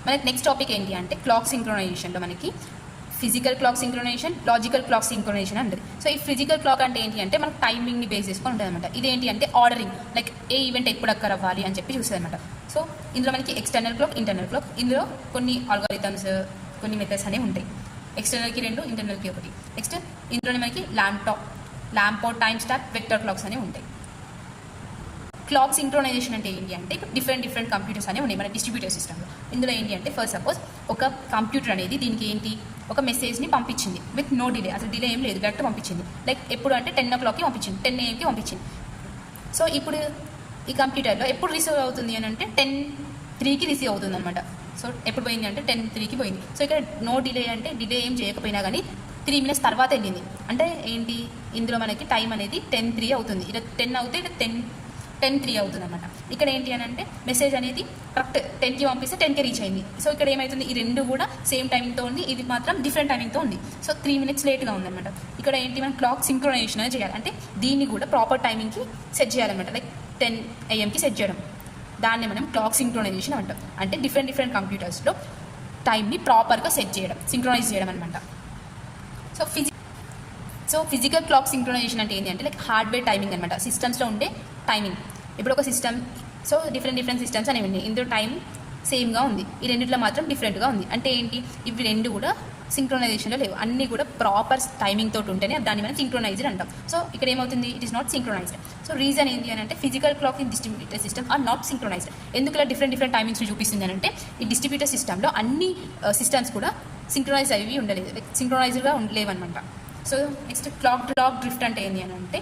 మనకి next topic ఏంటి అంటే క్లాక్ సింక్రోనైజేషన్లో మనకి physical clock synchronisation, logical clock synchronisation అంటుంది. సో ఈ ఫిజికల్ క్లాక్ అంటే ఏంటి అంటే మనకు టైమింగ్ని బేస్ చేసుకొని ఉంటుంది అనమాట. ఇదేంటి అంటే ఆర్డరింగ్, లైక్ ఏ ఈవెంట్ ఎప్పుడు అక్కర్ అవ్వాలి అని చెప్పి చూస్తుంది అనమాట. సో ఇందులో మనకి ఎక్స్టర్నల్ క్లాక్, ఇంటర్నల్ క్లాక్, ఇందులో కొన్ని ఆల్గోరిథమ్స్, కొన్ని మెథడ్స్ అనేవి ఉంటాయి. ఎక్స్టర్నల్కి 2, ఇంటర్నల్కి 1. నెక్స్ట్ ఇందులోనే మనకి lamp time stack, vector clocks అనేవి ఉంటాయి. క్లాక్ సింక్రోనైజేషన్ అంటే ఏంటి అంటే డిఫరెంట్ కంప్యూటర్స్ అనేవి ఉన్నాయి మన డిస్ట్రిబ్యూటర్ సిస్టమ్లో. ఇందులో ఏంటి అంటే ఫస్ట్ సపోజ్ ఒక కంప్యూటర్ అనేది దీనికి ఏంటి ఒక మెసేజ్ని పంపించింది విత్ నో డిలే, అసలు డిలే ఏం లేదు, డైరెక్ట్ పంపించింది. లైక్ ఎప్పుడు అంటే 10 o'clockకి పంపించింది, 10 AM పంపించింది. సో ఇప్పుడు ఈ కంప్యూటర్లో ఎప్పుడు రిసీవ్ అవుతుంది అని అంటే 10:03కి రిసీవ్ అవుతుంది అనమాట. సో ఎప్పుడు పోయింది అంటే 10:03కి పోయింది. సో ఇక్కడ నో డిలే అంటే డిలే ఏం చేయకపోయినా కానీ 3 minutes తర్వాత వెళ్ళింది. అంటే ఏంటి ఇందులో మనకి టైం అనేది 10:03 అవుతుంది. ఇలా 10 అవుతే 10:03 అవుతుంది అనమాట. ఇక్కడ ఏంటి అని అంటే మెసేజ్ అనేది కరెక్ట్ 10కి పంపిస్తే 10కి రీచ్ అయింది. సో ఇక్కడ ఏమవుతుంది, ఈ రెండు కూడా సేమ్ టైమింగ్తో ఉంది, ఇది మాత్రం డిఫరెంట్ టైమింగ్తో ఉంది. సో 3 minutes లేట్గా ఉందన్నమాట. ఇక్కడ ఏంటి మనం క్లాక్ సింక్రోనైజేషన్ అనేది చేయాలి, అంటే దీన్ని కూడా ప్రాపర్ టైమింగ్కి సెట్ చేయాలన్నమాట. లైక్ 10 AM సెట్ చేయడం, దాన్ని మనం క్లాక్ సింక్రోనైజేషన్ అంటాం. అంటే డిఫరెంట్ కంప్యూటర్స్లో టైంని ప్రాపర్గా సెట్ చేయడం, సింక్రోనైజ్ చేయడం అనమాట. సో ఫిజికల్ క్లాక్ సింక్రోనైజేషన్ అంటే ఏంటి అంటే లైక్ హార్డ్వేర్ టైమింగ్ అనమాట, సిస్టమ్స్లో ఉండే టైమింగ్. ఇప్పుడు ఒక సిస్టమ్, సో డిఫరెంట్ సిస్టమ్స్ అనేవి ఉన్నాయి, ఇందులో టైం సేమ్గా ఉంది, ఈ రెండిట్లో మాత్రం డిఫరెంట్గా ఉంది. అంటే ఏంటి, ఇవి రెండు కూడా సింక్రోనైజేషన్లో లేవు, అన్నీ కూడా ప్రాపర్ టైమింగ్ తోటి ఉంటేనే దాన్ని మనం సింక్రోనైజ్డ్ అంటాం. సో ఇక్కడ ఏమవుతుంది, it is not synchronized. So reason ఏంటి అని అంటే physical clock in distributor system are not synchronized. ఎందుకు ఇలా డిఫరెంట్ టైమింగ్స్ చూపిస్తుంది అని అంటే ఈ డిస్ట్రిబ్యూటర్ సిస్టంలో అన్ని సిస్టమ్స్ కూడా సింక్రోనైజ్ అవి ఉండలేదు, లైక్ సింక్రోనైజ్డ్గా ఉండలేవన్నమాట. సో నెక్స్ట్ క్లాక్ డ్రిఫ్ట్ అంటే ఏంటి అని అంటే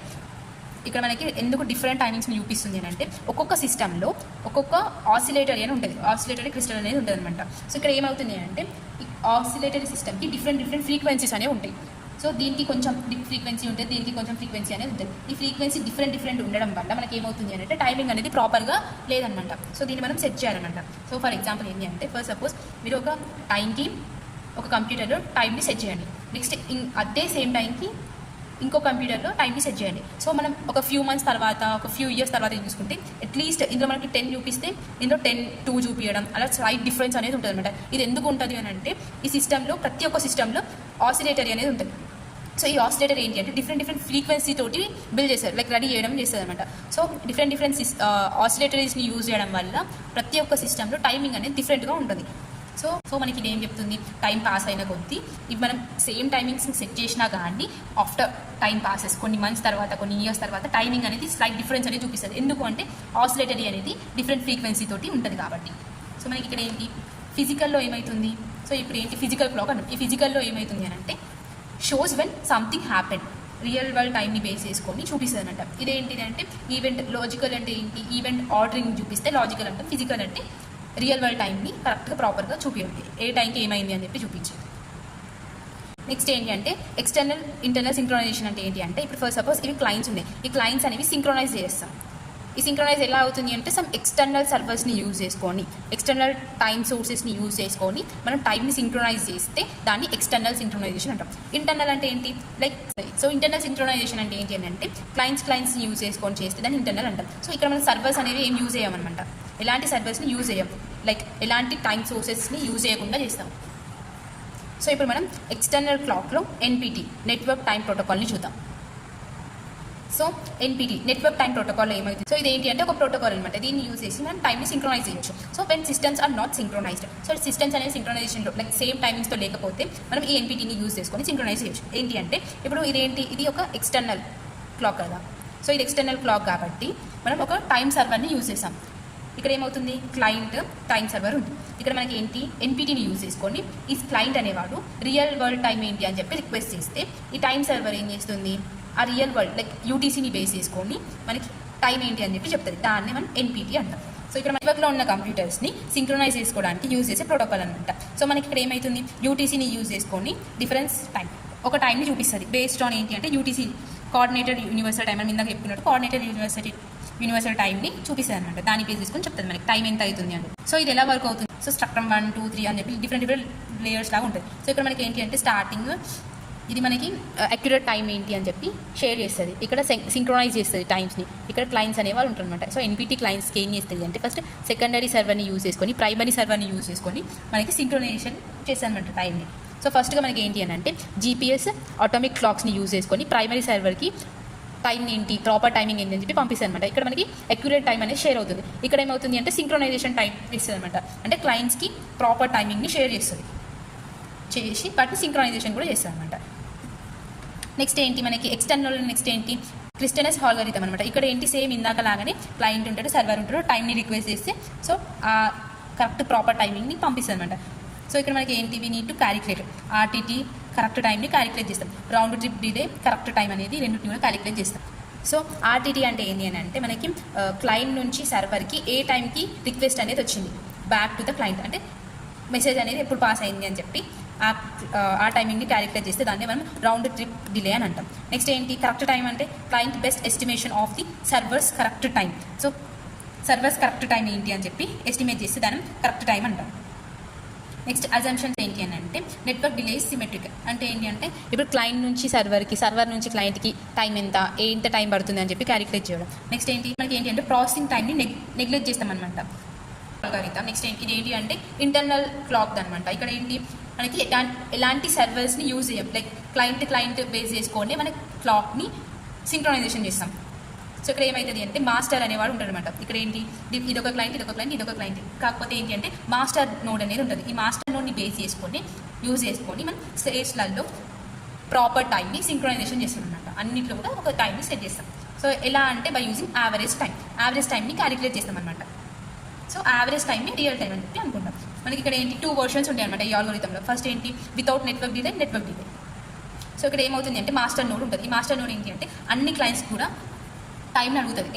ఇక్కడ మనకి ఎందుకు డిఫరెంట్ టైమింగ్స్ని చూపిస్తుంది అని అంటే ఒక్కొక్క సిస్టంలో ఒక్కొక్క ఆసిలేటరీ అని ఉంటుంది, ఆసిలేటరీ క్రిస్టల్ అనేది ఉంటుంది అనమాట. సో ఇక్కడ ఏమవుతుంది అంటే ఈ ఆసిలేటరీ సిస్టమ్కి డిఫరెంట్ ఫ్రీక్వెన్సీస్ అనేవి ఉంటాయి. సో దీనికి కొంచెం ఫ్రీక్వెన్సీ ఉంటుంది, దీనికి కొంచెం ఫ్రీక్వెన్సీ అనేది ఉంటుంది. ఈ ఫ్రీక్వెన్సీ డిఫరెంట్ ఉండడం వల్ల మనకి ఏమవుతుంది అంటే టైమింగ్ అనేది ప్రాపర్గా లేదనమాట. సో దీన్ని మనం సెట్ చేయాలన్నమాట. సో ఫర్ ఎగ్జాంపుల్ ఏంటి అంటే ఫస్ట్ సపోజ్ మీరు ఒక టైంకి ఒక కంప్యూటర్లో టైంని సెట్ చేయండి, నెక్స్ట్ అదే సేమ్ టైంకి ఇంకో కంప్యూటర్లో టైంని సెట్ చేయండి. సో మనం ఒక ఫ్యూ మంత్స్ తర్వాత, ఒక ఫ్యూ ఇయర్స్ తర్వాత చూసుకుంటే అట్లీస్ట్ ఇందులో మనకి 10 చూపిస్తే ఇందులో 10:02 చూపించడం, అలా స్లైట్ డిఫరెన్స్ అనేది ఉంటుంది అనమాట. ఇది ఎందుకు ఉంటుంది అని అంటే ఈ సిస్టంలో ప్రతి ఒక్క సిస్టంలో ఆసిలేటరీ అనేది ఉంటుంది. సో ఈ ఆసిలేటర్ ఏంటి అంటే డిఫరెంట్ ఫ్రీక్వెన్సీ తోటి బిల్డ్ చేస్తారు, లైక్ రెడీ చేయడం చేస్తుంది అనమాట. సో డిఫరెంట్ ఆసిలేటరీస్ని యూజ్ చేయడం వల్ల ప్రతి ఒక్క సిస్టంలో టైమింగ్ అనేది డిఫరెంట్గా ఉంటుంది. సో మనకి ఇది ఏం చెప్తుంది, టైం పాస్ అయిన కొద్దీ ఇవి మనం సేమ్ టైమింగ్స్ని సెట్ చేసినా కానీ ఆఫ్టర్ టైం పాసెస్ కొన్ని మంత్స్ తర్వాత, కొన్ని ఇయర్స్ తర్వాత టైమింగ్ అనేది స్లైట్ డిఫరెన్స్ అనేది చూపిస్తుంది. ఎందుకు అంటే ఆసిలేటరీ అనేది డిఫరెంట్ ఫ్రీక్వెన్సీ తోటి ఉంటుంది కాబట్టి. సో మనకి ఇక్కడ ఏంటి ఫిజికల్లో ఏమవుతుంది, సో ఇప్పుడు ఏంటి ఫిజికల్ క్లాక్ అంటే ఈ ఫిజికల్లో ఏమవుతుంది అని అంటే shows when something happen, real world టైంని బేస్ చేసుకొని చూపిస్తుంది అనమాట. ఇదేంటిది అంటే ఈవెంట్, లాజికల్ అంటే ఏంటి ఈవెంట్ ఆర్డరింగ్ చూపిస్తే లాజికల్ అంటే, ఫిజికల్ అంటే రియల్ వరల్డ్ టైంని కరెక్ట్గా ప్రాపర్గా చూపించండి, ఏ టైంకి ఏమైంది అని చెప్పి చూపించి. నెక్స్ట్ ఏంటి అంటే ఎక్స్టర్నల్ ఇంటర్నల్ సింక్రోనైజేషన్ అంటే ఏంటి అంటే ఇప్పుడు ఫస్ట్ సపోజ్ ఇవి క్లయింట్స్ ఉన్నాయి, ఈ క్లయింట్స్ అనేవి సింక్రోనైజ్ చేస్తాం. ఈ సింక్రోనైజ్ ఎలా అవుతుంది అంటే సమ్ ఎక్స్టర్నల్ సర్వర్స్ని యూజ్ చేసుకొని, ఎక్స్టర్నల్ టైమ్ సోర్సెస్ని యూజ్ చేసుకొని మనం టైంని సింక్రోనైజ్ చేస్తే దాన్ని ఎక్స్టర్నల్ సింక్రోనైజేషన్ అంటాం. ఇంటర్నల్ అంటే ఏంటి లైక్, సో ఇంటర్నల్ సింక్రోనైజేషన్ అంటే ఏంటి అంటే క్లయింట్స్ని యూజ్ చేసుకొని చేస్తే దాన్ని ఇంటర్నల్ అంటాం. సో ఇక్కడ మనం సర్వర్స్ అనేవి ఏం యూజ్ చేయమన్నమాట, ఎలాంటి సర్వర్స్ని యూజ్ చేయం, లైక్ ఎలాంటి టైమ్ సోర్సెస్ని యూజ్ చేయకుండా చేస్తాం. సో ఇప్పుడు మనం ఎక్స్టర్నల్ క్లాక్లో ఎన్పిటి నెట్వర్క్ టైం ప్రోటోకాల్ని చూద్దాం. సో ఎన్పిటి నెట్వర్క్ టైం ప్రోటోకాల్లో ఏమవుతుంది, సో ఇది ఏంటి అంటే ఒక ప్రోటోకాల్ అనమాట, దీన్ని యూజ్ చేసి మనం టైంని సింక్రోనైజ్ చేయొచ్చు. So when systems are not synchronized, so systems అనేది సింక్రోనైజేషన్లో లైక్ సేమ్ టైమింగ్స్తో లేకపోతే మనం ఈ ఎన్పిటిని యూజ్ చేసుకొని సింక్రోనైజ్ చేయొచ్చు. ఏంటి అంటే ఇప్పుడు ఇదేంటి, ఇది ఒక ఎక్స్టర్నల్ క్లాక్ కదా, సో ఇది ఎక్స్టర్నల్ క్లాక్ కాబట్టి మనం ఒక టైం సర్వర్ని యూజ్ చేసాం. ఇక్కడ ఏమవుతుంది క్లయింట్ టైం సర్వర్ ఉంది, ఇక్కడ మనకి ఏంటి ఎన్పిటిని యూజ్ చేసుకొని ఈ క్లయింట్ అనేవాడు రియల్ వరల్డ్ టైం ఏంటి అని చెప్పి రిక్వెస్ట్ చేస్తే ఈ టైం సర్వర్ ఏం చేస్తుంది, ఆ రియల్ వరల్డ్ లైక్ యూటీసీని బేస్ చేసుకొని మనకి టైం ఏంటి అని చెప్పి చెప్తుంది, దాన్ని మనం ఎన్పిటి అంటాం. సో ఇక్కడ నెట్వర్క్లో ఉన్న కంప్యూటర్స్ని సింక్రోనైజ్ చేసుకోవడానికి యూజ్ చేసే ప్రోటోకాల్ అనమాట. సో మనకి ఇక్కడ ఏమవుతుంది యూటీసీని యూజ్ చేసుకొని డిఫరెన్స్ టైం ఒక టైంని చూపిస్తుంది బేస్డ్ ఆన్ ఏంటి అంటే యూటీసీ కోఆర్డినేటెడ్ యూనివర్సల్ టైం అని ఇందాక చెప్పినట్టు కోఆర్డినేటెడ్ యూనివర్సల్ టైంని చూపిస్తుంది అనమాట. దాన్ని బేస్ చేసుకొని చెప్తుంది మనకి టైం ఎంత అవుతుంది అని. సో ఇది ఎలా వర్క్ అవుతుంది, సో స్ట్రక్టమ్ 1, 2, 3 అని చెప్పి డిఫరెంట్ లేయర్స్ లాగా ఉంటుంది. సో ఇక్కడ మనకి ఏంటి అంటే స్టార్టింగ్ ఇది మనకి అక్యురేట్ టైం ఏంటి అని చెప్పి షేర్ చేస్తుంది. ఇక్కడ సింక్రొనైజ్ చేస్తుంది టైమ్స్ని. ఇక్కడ క్లయింట్స్ అనేవాళ్ళు ఉంటారు అనమాట. సో ఎన్పిటి క్లయింట్స్కి ఏం చేస్తుంది అంటే ఫస్ట్ సెకండరీ సర్వర్ని యూజ్ చేసుకొని ప్రైమరీ సర్వర్ని యూజ్ చేసుకొని మనకి సింక్రొనైజేషన్ చేస్తుంది అనమాట టైంని. సో ఫస్ట్గా మనకి ఏంటి అని అంటే జీపీఎస్ ఆటోమిక్ క్లాక్స్ని యూజ్ చేసుకొని ప్రైమరీ సర్వర్కి టైం ఏంటి ప్రాపర్ టైమింగ్ ఏంటి అని చెప్పి పంపిస్తుంది అనమాట. ఇక్కడ మనకి అక్యురేట్ టైం అనేది షేర్ అవుతుంది. ఇక్కడ ఏమవుతుంది అంటే సింక్రొనైజేషన్ టైం ఇస్తుంది అనమాట. అంటే క్లయింట్స్కి ప్రాపర్ టైమింగ్ని షేర్ చేస్తుంది, చేసి వాటిని సింక్రొనైజేషన్ కూడా చేస్తుంది అనమాట. నెక్స్ట్ ఏంటి మనకి ఎక్స్టర్నల్, నెక్స్ట్ ఏంటి క్రిస్టనస్ ఆల్గోరిథం అనమాట. ఇక్కడ ఏంటి సేమ్ ఇందాక లాగానే క్లయింట్ ఉంటాడు, సర్వర్ ఉంటాడు, టైంని రిక్వెస్ట్ చేస్తే సో ఆ కరెక్ట్ ప్రాపర్ టైమింగ్ని పంపిస్తుంది అనమాట. సో ఇక్కడ మనకి ఏంటి we need to calculate RTT correct టైంని క్యాలిక్యులేట్ చేస్తాం, round trip delay correct time అనేది రెండింటిని కూడా క్యాలిక్యులేట్ చేస్తాం. సో ఆర్టీటీ అంటే ఏంటి అని అంటే మనకి క్లయింట్ నుంచి సర్వర్కి ఏ టైంకి రిక్వెస్ట్ అనేది వచ్చింది బ్యాక్ టు ద క్లయింట్, అంటే మెసేజ్ అనేది ఎప్పుడు పాస్ అయింది అని చెప్పి ఆ టైమింగ్ని క్యాలిక్యులేట్ చేస్తే దాన్ని మనం రౌండ్ ట్రిప్ డిలే అని అంటాం. నెక్స్ట్ ఏంటి కరెక్ట్ టైం అంటే client best estimation of the servers correct time. So servers correct time ఏంటి అని చెప్పి ఎస్టిమేట్ చేస్తే దాన్ని కరెక్ట్ టైం అంటాం. నెక్స్ట్ అజంప్షన్స్ ఏంటి అని అంటే నెట్వర్క్ డిలే సిమెట్రిక్ అంటే ఏంటి అంటే ఇప్పుడు క్లయింట్ నుంచి సర్వర్కి, సర్వర్ నుంచి క్లయింట్కి టైం ఎంత టైం పడుతుంది అని చెప్పి క్యాలిక్యులేట్ చేయడం. నెక్స్ట్ ఏంటి మనకి ఏంటి అంటే ప్రాసెసింగ్ టైంని నెగ్లెక్ట్ చేస్తాం అనమాట. నెక్స్ట్ ఇది ఏంటి అంటే ఇంటర్నల్ క్లాక్ అనమాట. ఇక్కడ ఏంటి మనకి ఎలాంటి సర్వర్స్ని యూజ్ చేయం, లైక్ క్లయింట్ బేస్ చేసుకొని మన క్లాక్ని సింక్రొనైజేషన్ చేస్తాం. సో ఇక్కడ ఏమవుతుంది అంటే మాస్టర్ అనేవాడు ఉంటాడు అనమాట. ఇక్కడ ఏంటి ఇదొక క్లయింట్, కాకపోతే ఏంటి అంటే మాస్టర్ నోడ్ అనేది ఉంటుంది. ఈ మాస్టర్ నోడ్ని బేస్ చేసుకొని యూజ్ చేసుకొని మనం స్టేట్స్లలో ప్రాపర్ టైంని సింక్రొనైజేషన్ చేస్తాం అనమాట. అన్నింటిలో కూడా ఒక టైంని సెట్ చేస్తాం. సో ఎలా అంటే బై యూజింగ్ యావరేజ్ టైంని క్యాలిక్యులేట్ చేస్తాం అనమాట. సో యావరేజ్ టైంని రియల్ టైం అని చెప్పి అనుకుంటాం. మనకి ఇక్కడ ఏంటి 2 వర్షన్స్ ఉంటాయి అనమాట ఈ ఆల్గోరిథంలో. ఫస్ట్ ఏంటి వితౌట్ నెట్వర్క్ డిలే. సో ఇక్కడ ఏమవుతుంది అంటే మాస్టర్ నోడ్ ఉంటుంది. ఈ మాస్టర్ నోడ్ ఏంటి అంటే అన్ని క్లయింట్స్ కూడా టైంని అడుగుతుంది.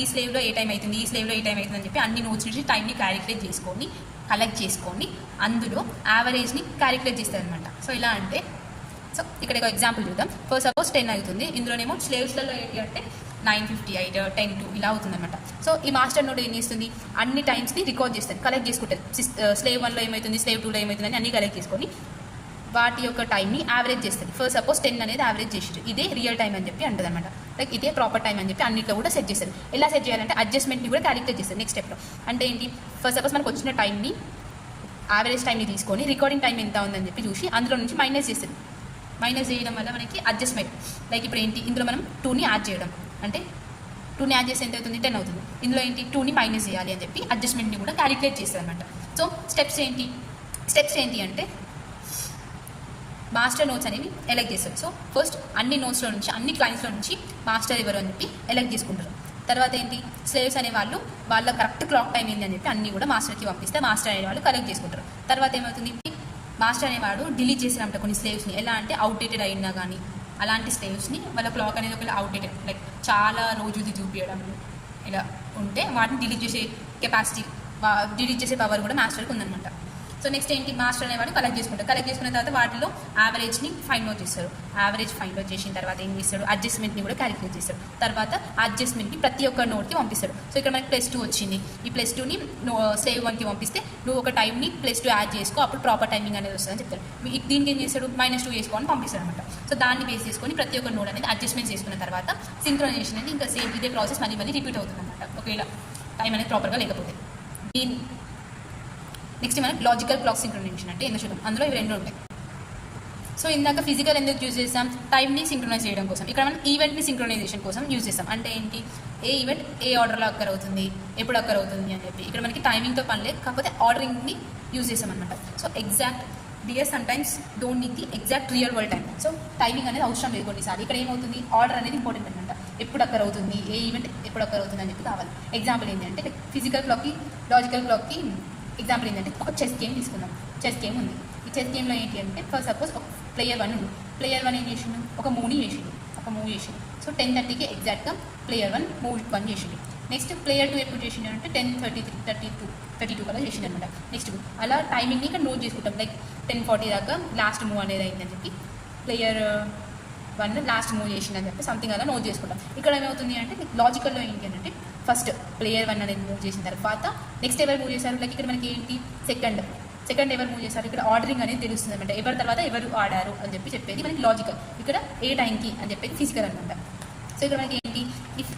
ఈ స్లేవ్లో ఏ టైం అవుతుంది, ఈ స్లేవ్లో ఏ టైం అవుతుంది అని చెప్పి అన్ని నోట్స్ నుంచి టైంని క్యాలిక్యులేట్ చేసుకొని కలెక్ట్ చేసుకొని అందులో యావరేజ్ని క్యాలిక్యులేట్ చేస్తుంది అనమాట. సో ఇలా అంటే సో ఇక్కడ ఒక ఎగ్జాంపుల్ చూద్దాం. ఫస్ట్ సపోజ్ 10 అవుతుంది, ఇందులోనేమో స్లేవ్స్లలో ఏంటి అంటే 9:58, 10:02 ఇలా అవుతుంది అనమాట. సో ఈ మాస్టర్ నోడ్ ఏం చేస్తుంది అన్ని టైమ్స్ని రికార్డ్ చేస్తుంది, కలెక్ట్ చేసుకుంటుంది. స్లేవ్ 1లో ఏమవుతుంది, స్లేవ్ 2లో ఏమవుతుంది అని అన్ని కలెక్ట్ చేసుకొని వాటి యొక్క టైంని యావరేజ్ చేస్తుంది. ఫస్ట్ సపోజ్ 10 అనేది యావరేజ్ చేసి ఇదే రియల్ టైం అని చెప్పి అంటుంది అనమాట. లైక్ ఇదే ప్రాపర్ టైం అని చెప్పి అన్నిట్లో కూడా సెట్ చేస్తారు. ఎలా సెట్ చేయాలంటే అడ్జస్ట్మెంట్ని కూడా క్యాలిక్యులేట్ చేస్తారు నెక్స్ట్ స్టెప్లో. అంటే ఏంటి ఫస్ట్ సపోజ్ మనకు వచ్చిన టైంని యావరేజ్ టైంని తీసుకొని రికార్డింగ్ టైం ఎంత ఉందని చెప్పి చూసి అందులో నుంచి మైనస్ చేస్తుంది. మైనస్ చేయడం వల్ల మనకి అడ్జస్ట్మెంట్, లైక్ ఇప్పుడు ఏంటి ఇందులో మనం 2ని యాడ్ చేయడం, అంటే 2ని యాడ్ చేస్తే ఎంత అవుతుంది 10 అవుతుంది. ఇందులో ఏంటి 2ని మైనస్ చేయాలి అని చెప్పి అడ్జస్ట్మెంట్ని కూడా క్యాలిక్యులేట్ చేస్తుంది అనమాట. సో స్టెప్స్ ఏంటి అంటే మాస్టర్ నోట్స్ అనేవి ఎలెక్ట్ చేస్తారు. సో ఫస్ట్ అన్ని నోట్స్లో నుంచి అన్ని క్లయింట్స్లో నుంచి మాస్టర్ ఎవరు అని చెప్పి ఎలెక్ట్ చేసుకుంటారు. తర్వాత ఏంటి స్లేవ్స్ అనేవాళ్ళు వాళ్ళ కరెక్ట్ క్లాక్ టైం ఏంటి అని చెప్పి అన్ని కూడా మాస్టర్కి పంపిస్తే మాస్టర్ అనేవాళ్ళు కలెక్ట్ చేసుకుంటారు. తర్వాత ఏమవుతుంది మాస్టర్ అనేవాడు డిలీట్ చేసినప్పుడు కొన్ని స్లేవ్స్ని, ఎలా అంటే అవుట్డేటెడ్ అయినా కానీ అలాంటి స్లేవ్స్ని వాళ్ళ క్లాక్ అనేది ఒకవేళ అవుట్డేటెడ్ లైక్ చాలా రోజుది చూపించడం ఇలా ఉంటే వాటిని డిలీట్ చేసే కెపాసిటీ, డిలీట్ చేసే పవర్ కూడా మాస్టర్కి ఉందన్నమాట. సో నెక్స్ట్ ఏంటి మాస్టర్ అనేవాడు కలెక్ట్ చేసుకుంటారు. కలెక్ట్ చేసుకున్న తర్వాత వాటిలో యావరేజ్ని ఫైండ్ అవుట్ చేస్తారు. యావరేజ్ ఫైండ్ అవుట్ చేసిన తర్వాత ఏం చేస్తాడు అడ్జస్ట్మెంట్ని కూడా క్యాలిక్యులేట్ చేస్తాడు. తర్వాత అడ్జస్ట్మెంట్ని ప్రతి ఒక్క నోట్కి పంపిస్తాడు. సో ఇక్కడ మనకి +2 వచ్చింది. ఈ +2ని స్లేవ్ 1కి పంపిస్తే నువ్వు ఒక టైంని +2 యాడ్ చేసుకో, అప్పుడు ప్రాపర్ టైమింగ్ అనేది వస్తుందని చెప్తాడు. దీనికి ఏం చేస్తాడు -2 చేసుకోని పంపిస్తాడు అనమాట. సో దాన్ని బేస్ చేసుకొని ప్రతి ఒక్క నోడ్ అనేది అడ్జస్ట్మెంట్ చేసుకున్న తర్వాత సింక్రొనైజేషన్ అనేది ఇంకా సేమ్ ఇదే ప్రాసెస్ మళ్ళీ రిపీట్ అవుతుంది అనమాట ఒకవేళ టైం అనేది ప్రాపర్గా లేకపోతే. నెక్స్ట్ మనకి లాజికల్ క్లాక్ సింక్రొనైజేషన్ అంటే ఏందో చూద్దాం. అందులో ఇవి 2 ఉంటాయి. సో ఇందాక ఫిజికల్ ఎందుకు యూజ్ చేస్తాం టైంని సింక్రొనైజ్ చేయడం కోసం. ఇక్కడ మనం ఈవెంట్ని సింక్రొనైజేషన్ కోసం యూజ్ చేస్తాం. అంటే ఏంటి ఏ ఈవెంట్ ఏ ఆర్డర్లో అక్కర్ అవుతుంది, ఎప్పుడు అక్కర్ అవుతుంది అని చెప్పి. ఇక్కడ మనకి టైమింగ్తో పని లేదు, కాకపోతే ఆర్డరింగ్ని యూజ్ చేస్తాం అనమాట. So exact dear sometimes don't need the exact real world time. So timing అనేది అవసరం లేదు కొన్నిసార్లు. ఇక్కడ ఏమవుతుంది ఆర్డర్ అనేది ఇంపార్టెంట్ అనమాట. ఎప్పుడు అక్కర్ అవుతుంది, ఏ ఈవెంట్ ఎప్పుడు అక్కర్ అవుతుంది అని చెప్పి కావాలి. ఎగ్జాంపుల్ ఏంటంటే ఫిజికల్ క్లాక్కి లాజికల్ క్లాక్కి ఎగ్జాంపుల్ ఏంటంటే ఒక చెస్ గేమ్ తీసుకుందాం. చెస్ గేమ్ ఉంది. ఈ చెస్ గేమ్లో ఏంటి అంటే ఫస్ట్ సపోజ్ ఒక ప్లేయర్ 1 ఉంది. ప్లేయర్ 1 ఏం చేసిండు ఒక మూవ్ చేసిండు. సో 10:30కి ఎగ్జాక్ట్గా ప్లేయర్ 1 మూవ్ 1 చేసిండు. నెక్స్ట్ ప్లేయర్ 2 ఎప్పుడు చేసిండు అంటే 10:33, 32 కల్లా చేసిండు అనమాట. నెక్స్ట్ అలా టైమింగ్ని ఇక్కడ నోట్ చేసుకుంటాం. లైక్ 10:40 దాకా లాస్ట్ మూవ్ అనేది అయిందని చెప్పి ప్లేయర్ 1 లాస్ట్ మూవ్ చేసిందని చెప్పి సంథింగ్ అలా నోట్ చేసుకుంటాం. ఇక్కడ ఏమవుతుంది అంటే లాజికల్లో ఏంటి అంటే ఫస్ట్ ప్లేయర్ 1 అనేది మూవ్ చేసిన తర్వాత నెక్స్ట్ ఎవరు మూవ్ చేశారు. లైక్ ఇక్కడ మనకి ఏంటి సెకండ్ సెకండ్ ఎవరు మూవ్ చేశారు, ఇక్కడ ఆర్డరింగ్ అనేది తెలుస్తుంది అనమాట. ఎవరి తర్వాత ఎవరు ఆడారు అని చెప్పేది మనకి లాజికల్, ఇక్కడ ఏ టైంకి అని చెప్పేది ఫిజికల్ అనమాట. సో ఇక్కడ మనకి ఏంటి, if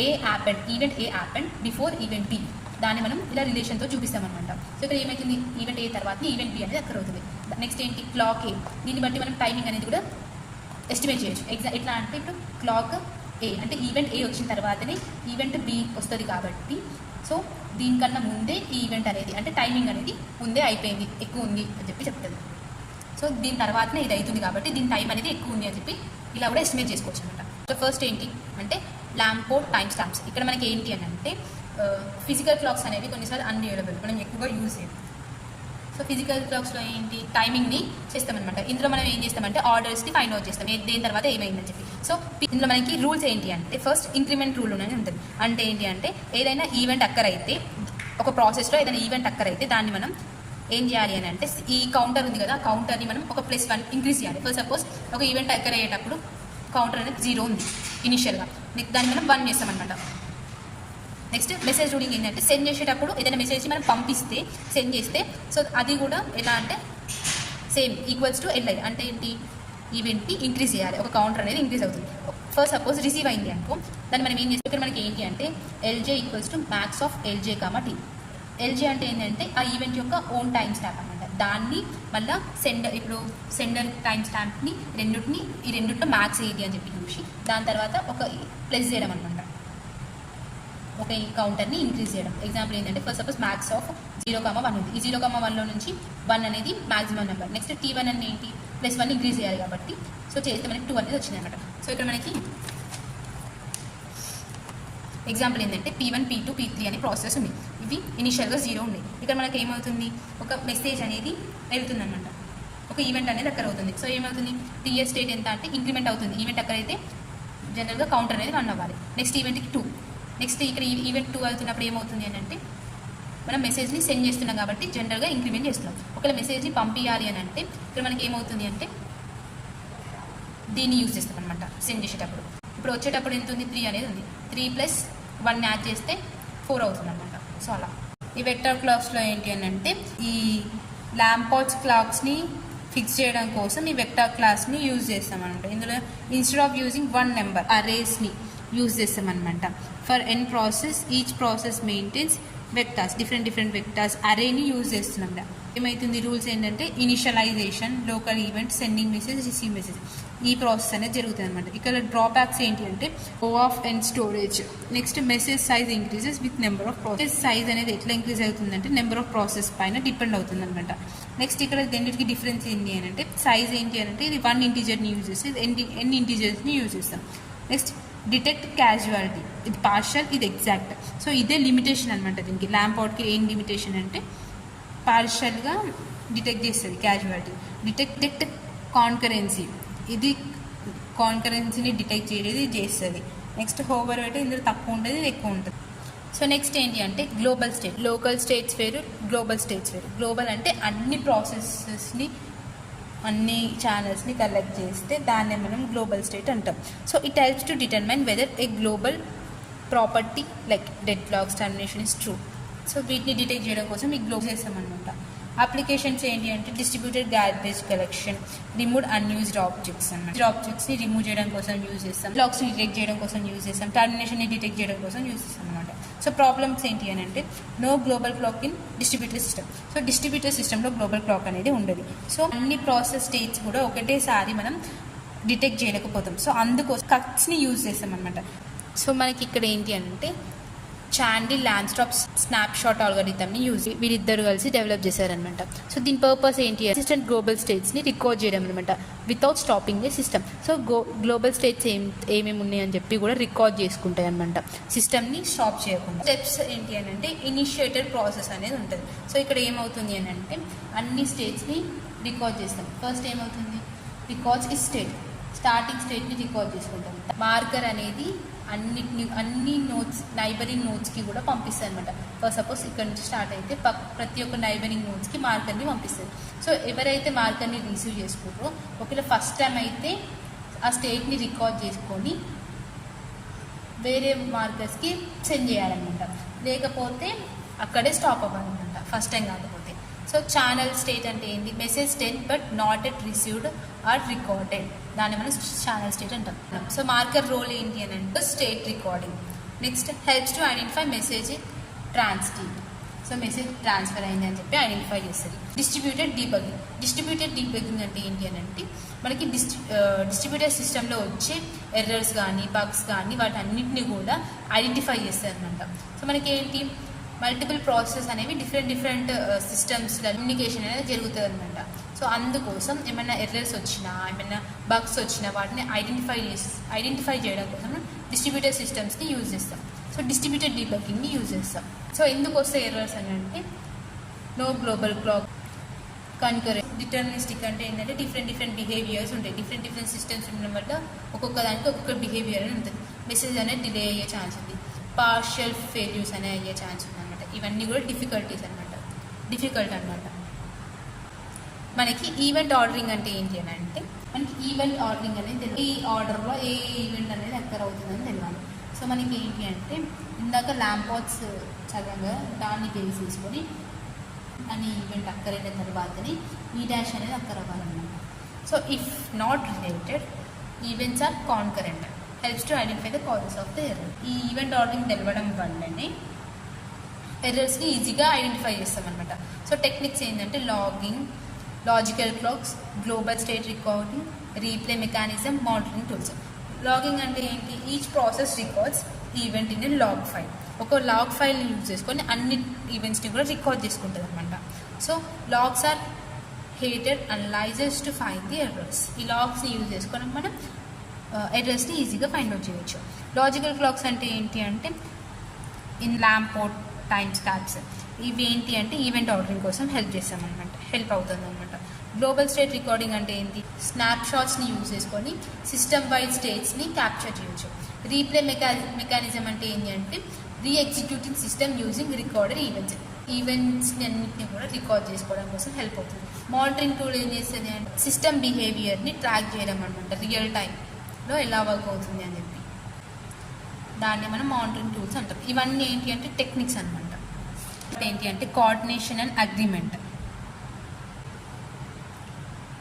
A happened, event A happened before event B, దాన్ని మనం ఇలా రిలేషన్తో చూపిస్తామన్నమాట. సో ఇక్కడ ఏమవుతుంది, ఈవెంట్ ఏ తర్వాత ఈవెంట్ బి అనేది అక్కడ అవుతుంది. నెక్స్ట్ ఏంటి, క్లాక్ ఏ, దీన్ని బట్టి మనం టైమింగ్ అనేది కూడా ఎస్టిమేట్ చేయొచ్చు. ఎట్లా అంటే ఇప్పుడు క్లాక్ ఏ అంటే ఈవెంట్ ఏ వచ్చిన తర్వాతనే ఈవెంట్ బి వస్తుంది కాబట్టి, సో దీనికన్నా ముందే ఈ ఈవెంట్ అనేది అంటే టైమింగ్ అనేది ముందే అయిపోయింది, ఎక్కువ ఉంది అని చెప్పి చెప్తుంది. సో దీని తర్వాతనే ఇది అవుతుంది కాబట్టి దీని టైం అనేది ఎక్కువ ఉంది అని చెప్పి ఇలా కూడా ఎస్టిమేట్ చేసుకోవచ్చు అనమాట. సో ఫస్ట్ ఏంటి అంటే లాంపోర్ట్ టైం స్టాంప్స్. ఇక్కడ మనకి ఏంటి అని అంటే ఫిజికల్ క్లాక్స్ అనేవి కొన్నిసార్లు అన్రీడబుల్, మనం ఎక్కువగా యూజ్ చేయం. సో ఫిజికల్ క్లాక్స్లో ఏంటి, టైమింగ్ని చేస్తామన్నమాట. ఇందులో మనం ఏం చేస్తామంటే ఆర్డర్స్ని ఫైండ్ అవుట్ చేస్తాం, దేని తర్వాత ఏమైందని చెప్పి. సో ఇందులో మనకి రూల్స్ ఏంటి అంటే ఫస్ట్ ఇంక్రిమెంట్ రూల్ అనేది ఉంటుంది. అంటే ఏంటి అంటే ఏదైనా ఈవెంట్ అక్కర్ అయితే, ఒక ప్రాసెస్లో ఏదైనా ఈవెంట్ అక్కర్ అయితే దాన్ని మనం ఏం చేయాలి అని అంటే ఈ కౌంటర్ ఉంది కదా, కౌంటర్ని మనం ఒక +1 ఇంక్రీజ్ చేయాలి. ఫర్ సపోజ్ ఒక ఈవెంట్ అక్కర్ అయ్యేటప్పుడు కౌంటర్ అనేది 0 ఉంది ఇనిషియల్గా, దాన్ని మనం 1 చేస్తామన్నమాట. నెక్స్ట్ మెసేజ్ రూలింగ్ ఏంటంటే సెండ్ చేసేటప్పుడు ఏదైనా మెసేజ్ మనం పంపిస్తే, సెండ్ చేస్తే, సో అది కూడా ఎలా అంటే సేమ్ ఈక్వల్స్ టు ఎల్ఐ. అంటే ఏంటి, ఈవెంట్ని ఇంక్రీజ్ చేయాలి, ఒక కౌంటర్ అనేది ఇంక్రీజ్ అవుతుంది. ఫర్ సపోజ్ రిసీవ్ అయింది అనుకో, దాన్ని మనం ఏం చేస్తాం, ఇక్కడ మనకి ఏంటి అంటే LJ equals to max of LJ comma T. LJ అంటే ఏంటంటే ఆ ఈవెంట్ యొక్క ఓన్ టైం స్టాంప్ అనమాట. దాన్ని మళ్ళీ ఇప్పుడు సెండర్ టైం స్టాంప్ని ఈ రెండింటిలో మ్యాక్స్ ఏది అని చెప్పి చూసి దాని తర్వాత ఒక ప్లస్ చేయడం అనమాట, ఒక కౌంటర్ని ఇంక్రీజ్ చేయడం. ఎగ్జాంపుల్ ఏంటంటే ఫస్ట్ సపోజ్ మ్యాక్స్ ఆఫ్ 0,1 ఉంది. ఈ 0,1లో నుంచి 1 అనేది మ్యాక్సిమం నెంబర్. నెక్స్ట్ T1 అనేది ఏంటి, +1 ఇంక్రీజ్ చేయాలి కాబట్టి, సో చేస్తే మనకి 2 అనేది వచ్చింది అనమాట. సో ఇక్కడ మనకి ఎగ్జాంపుల్ ఏంటంటే P1, P2, P3 అనే ప్రాసెస్ ఉంది. ఇవి ఇనిషియల్గా 0 ఉన్నాయి. ఇక్కడ మనకి ఏమవుతుంది, ఒక మెసేజ్ అనేది వెళ్తుంది అనమాట, ఒక ఈవెంట్ అనేది అక్కడ అవుతుంది. సో ఏమవుతుంది, టీఎస్ స్టేట్ ఎంత అంటే ఇంక్రిమెంట్ అవుతుంది. ఈవెంట్ అక్కడ అయితే జనరల్గా కౌంటర్ అనేది 1 అవ్వాలి. నెక్స్ట్ ఈవెంట్కి 2. నెక్స్ట్ ఇక్కడ ఈవెంట్ 2 అవుతున్నప్పుడు ఏమవుతుంది అని అంటే మనం మెసేజ్ని సెండ్ చేస్తున్నాం కాబట్టి జనరల్గా ఇంక్రిమెంట్ చేస్తున్నాం. ఒకవేళ మెసేజ్ని పంపించాలి అని అంటే ఇక్కడ మనకి ఏమవుతుంది అంటే దీన్ని యూజ్ చేస్తాం అనమాట సెండ్ చేసేటప్పుడు. ఇప్పుడు వచ్చేటప్పుడు ఎంత ఉంది, 3 అనేది ఉంది. 3 + 1 యాడ్ చేస్తే 4 అవుతుంది అనమాట. సో అలా ఈ వెక్టర్ క్లాక్స్లో ఏంటి అని అంటే ఈ లాంపోర్ట్స్ క్లాక్స్ని ఫిక్స్ చేయడం కోసం ఈ వెక్టర్ క్లాస్ని యూజ్ చేస్తామన్నమాట. ఇందులో ఇన్స్టెడ్ ఆఫ్ యూజింగ్ 1 నెంబర్ అరేస్ని యూజ్ చేస్తామన్నమాట. For N process each process maintains vectors, different vectors అరేని యూజ్ చేస్తున్నాం. ఏమవుతుంది, రూల్స్ ఏంటంటే initialization, local event, sending message, receive message, ఈ ప్రాసెస్ అనేది జరుగుతుంది అనమాట. ఇక్కడ డ్రాబ్యాక్స్ ఏంటి అంటే O of n storage. Next message size increases with number of process. Size అనేది ఎట్లా ఇంక్రీజ్ అవుతుందంటే నెంబర్ ఆఫ్ ప్రాసెస్ పైన డిపెండ్ అవుతుంది అనమాట. నెక్స్ట్ ఇక్కడ రెండింటికి డిఫరెన్స్ ఏంటి అని అంటే సైజ్ ఏంటి అని అంటే ఇది 1 ఇంటీజర్ని యూజ్ చేస్తే n ఇంటీజర్స్ని యూజ్ చేస్తాం. నెక్స్ట్ డిటెక్ట్ క్యాజువాలిటీ, ఇది పార్షల్, ఇది ఎగ్జాక్ట్. సో ఇదే లిమిటేషన్ అనమాట. దీనికి లాంపోర్ట్కి ఏం లిమిటేషన్ అంటే పార్షల్గా డిటెక్ట్ చేస్తుంది క్యాజువాలిటీ. డిటెక్ట్ కాన్కరెన్సీ, ఇది కాన్కరెన్సీని డిటెక్ట్ చేయలేదు చేస్తుంది. నెక్స్ట్ హోవర్ అయితే ఇందులో తక్కువ ఉంటుంది, ఇది ఎక్కువ ఉంటుంది. సో నెక్స్ట్ ఏంటి అంటే గ్లోబల్ స్టేట్. లోకల్ స్టేట్స్ వేరు, గ్లోబల్ స్టేట్స్ వేరు. గ్లోబల్ అంటే అన్ని ప్రాసెసెస్ని, అన్ని ఛానల్స్ని కలెక్ట్ చేస్తే దాన్ని మనం గ్లోబల్ స్టేట్ అంటాం. So it helps to determine weather a global property like dead lakhs termination is true. So వీటిని డిటెక్ట్ చేయడం కోసం ఈ గ్లోబల్ చేస్తామన్నమాట. అప్లికేషన్స్ ఏంటి అంటే distributed garbage collection, remove unused objects అన్నమాట. ఆబ్జెక్ట్స్ని రిమూవ్ చేయడం కోసం యూజ్ చేస్తాం, లాక్స్ని డిటెక్ట్ చేయడం కోసం యూజ్ చేస్తాం, టర్మినేషన్ని డిటెక్ట్ చేయడం కోసం యూజ్ చేస్తాం అనమాట. సో ప్రాబ్లమ్స్ ఏంటి అని అంటే no global clock in distributor system. So distributor సిస్టంలో గ్లోబల్ క్లాక్ అనేది ఉండదు. సో అన్ని ప్రాసెస్ స్టేట్స్ కూడా ఒకటేసారి మనం డిటెక్ట్ చేయలేకపోతాం. సో అందుకోసం కట్స్ని యూజ్ చేస్తాం అనమాట. సో మనకి ఇక్కడ ఏంటి అంటే చాండీ ల్యాండ్స్టాప్ స్నాప్షాట్ ఆల్గరిథంని వీరిద్దరు కలిసి డెవలప్ చేశారనమాట. సో దీని పర్పస్ ఏంటి, అసిస్టెంట్ గ్లోబల్ స్టేట్స్ని రికార్డ్ చేయడం అనమాట without stopping the system. So global states ఏమేమి ఉన్నాయని చెప్పి కూడా రికార్డ్ చేసుకుంటాయి అనమాట, సిస్టమ్ని స్టాప్ చేయకుండా. స్టెప్స్ ఏంటి అని అంటే ఇనిషియేటర్ ప్రాసెస్ అనేది ఉంటుంది. సో ఇక్కడ ఏమవుతుంది అని అంటే అన్ని స్టేట్స్ని రికార్డ్ చేస్తాం. ఫస్ట్ ఏమవుతుంది, రికార్డ్స్ ఈ స్టార్టింగ్ స్టేట్ని రికార్డ్ చేసుకుంటాం. మార్కర్ అనేది అన్ని నోట్స్ నైబరింగ్ నోట్స్కి కూడా పంపిస్తుంది అనమాట. ఫర్ సపోజ్ ఇక్కడ నుంచి స్టార్ట్ అయితే ప్రతి ఒక్క నైబరింగ్ నోట్స్కి మార్కర్ని పంపిస్తుంది. సో ఎవరైతే మార్కర్ని రిసీవ్ చేసుకుంటారో ఒకవేళ ఫస్ట్ టైం అయితే ఆ స్టేట్ని రికార్డ్ చేసుకొని వేరే మార్కర్స్కి సెండ్ చేయాలన్నమాట, లేకపోతే అక్కడే స్టాప్ అవ్వాలన్నమాట ఫస్ట్ టైం కాకపోతే. సో ఛానల్ స్టేట్ అంటే ఏంటి, message state but not at received are recorded, దాన్ని మనం ఛానల్ స్టేట్ అంటాం. సో మార్కర్ రోల్ ఏంటి అని అంటే state recording. Next helps to identify message translate, so message transfer అయింది అని చెప్పి ఐడెంటిఫై చేస్తుంది. Distributed debugging. డిస్ట్రిబ్యూటెడ్ డీబగ్గింగ్ అంటే ఏంటి అని అంటే మనకి డిస్ట్రిబ్యూటెడ్ సిస్టంలో వచ్చే ఎర్రర్స్ కానీ బగ్స్ కానీ వాటి అన్నింటినీ కూడా ఐడెంటిఫై చేస్తుంది అనమాట. సో మనకి ఏంటి, మల్టిపుల్ ప్రాసెస్ అనేవి డిఫరెంట్ సిస్టమ్స్ కమ్యూనికేషన్ అనేది జరుగుతుంది అనమాట. సో అందుకోసం ఏమైనా ఎర్రర్స్ వచ్చినా ఏమైనా బగ్స్ వచ్చినా వాటిని ఐడెంటిఫై చేయడం కోసం డిస్ట్రిబ్యూటెడ్ సిస్టమ్స్ని యూజ్ చేస్తాం. సో డిస్ట్రిబ్యూటెడ్ డీబగ్గింగ్ని యూజ్ చేస్తాం. సో ఎందుకు వస్తాయి ఎర్రర్స్ అని అంటే no global clock, concurrent, deterministic అంటే ఏంటంటే డిఫరెంట్ బిహేవియర్స్ ఉంటాయి. డిఫరెంట్ సిస్టమ్స్ ఉండడం వల్ల ఒక్కొక్క దానికి ఒక్కొక్క బిహేవియర్ అని ఉంటుంది. మెసేజ్ అనేది డిలే అయ్యే ఛాన్స్ ఉంది, పార్షియల్ ఫెయిల్యూర్స్ అనే అయ్యే ఛాన్స్ ఉంది అనమాట. ఇవన్నీ కూడా డిఫికల్ట్ అనమాట. మనకి ఈవెంట్ ఆర్డరింగ్ అంటే ఏంటి అని అంటే మనకి ఈవెంట్ ఆర్డరింగ్ అనేది తెలియదు, ఈ ఆర్డర్లో ఏ ఈవెంట్ అనేది అక్కర్ అవుతుందని తెలియాలి. సో మనకి ఏంటి అంటే ఇందాక ల్యాంపాట్స్ చదవంగా దాన్ని బేస్ చేసుకొని అని ఈవెంట్ అక్కర్ అయిన తర్వాతని ఈ డాష్ అనేది అక్కర్ అవ్వాలన్నమాట. So if not related events are concurrent, helps to identify the causes of the error. ఈ ఈవెంట్ ఆర్డరింగ్ తెలవడం వల్లనే ఎర్రర్స్ని ఈజీగా ఐడెంటిఫై చేస్తామన్నమాట. సో టెక్నిక్స్ ఏంటంటే logging, logical clocks, global state recording, replay mechanism, monitoring tools. Logging అంటే ఏంటి, each process records event in log file. ఒక లాగ్ ఫైల్ని యూజ్ చేసుకొని అన్ని ఈవెంట్స్ని కూడా రికార్డ్ చేసుకుంటుంది అనమాట. So logs are hated analysers to find the errors. ఈ లాగ్స్ని యూజ్ చేసుకొని మనం ఎర్రర్స్ని ఈజీగా ఫైండ్ అవుట్ చేయవచ్చు. లాజికల్ క్లాక్స్ అంటే ఏంటి అంటే ఇన్ ల్యాంపోర్ట్ టైమ్ స్టాప్స్, ఇవి ఏంటి అంటే ఈవెంట్ ఆర్డరింగ్ కోసం హెల్ప్ అవుతుంది అనమాట. గ్లోబల్ స్టేట్ రికార్డింగ్ అంటే ఏంటి, స్నాప్ షాట్స్ని యూజ్ చేసుకొని సిస్టమ్ వైడ్ స్టేట్స్ని క్యాప్చర్ చేయొచ్చు. రీప్లే మెకానిజం అంటే ఏంటి అంటే రీఎగ్జిక్యూటింగ్ సిస్టమ్ యూజింగ్ రికార్డెడ్ ఈవెంట్స్ని అన్నింటినీ కూడా రికార్డ్ చేసుకోవడం కోసం హెల్ప్ అవుతుంది. మానిటరింగ్ టూల్ ఏం చేస్తుంది అంటే సిస్టమ్ బిహేవియర్ని ట్రాక్ చేయడం అనమాట, రియల్ టైంలో ఎలా వర్క్ అవుతుంది అని చెప్పి దాన్ని మనం మానిటరింగ్ టూల్స్ అంటాం. ఇవన్నీ ఏంటి అంటే టెక్నిక్స్ అనమాట. ఏంటి అంటే coordination and agreement.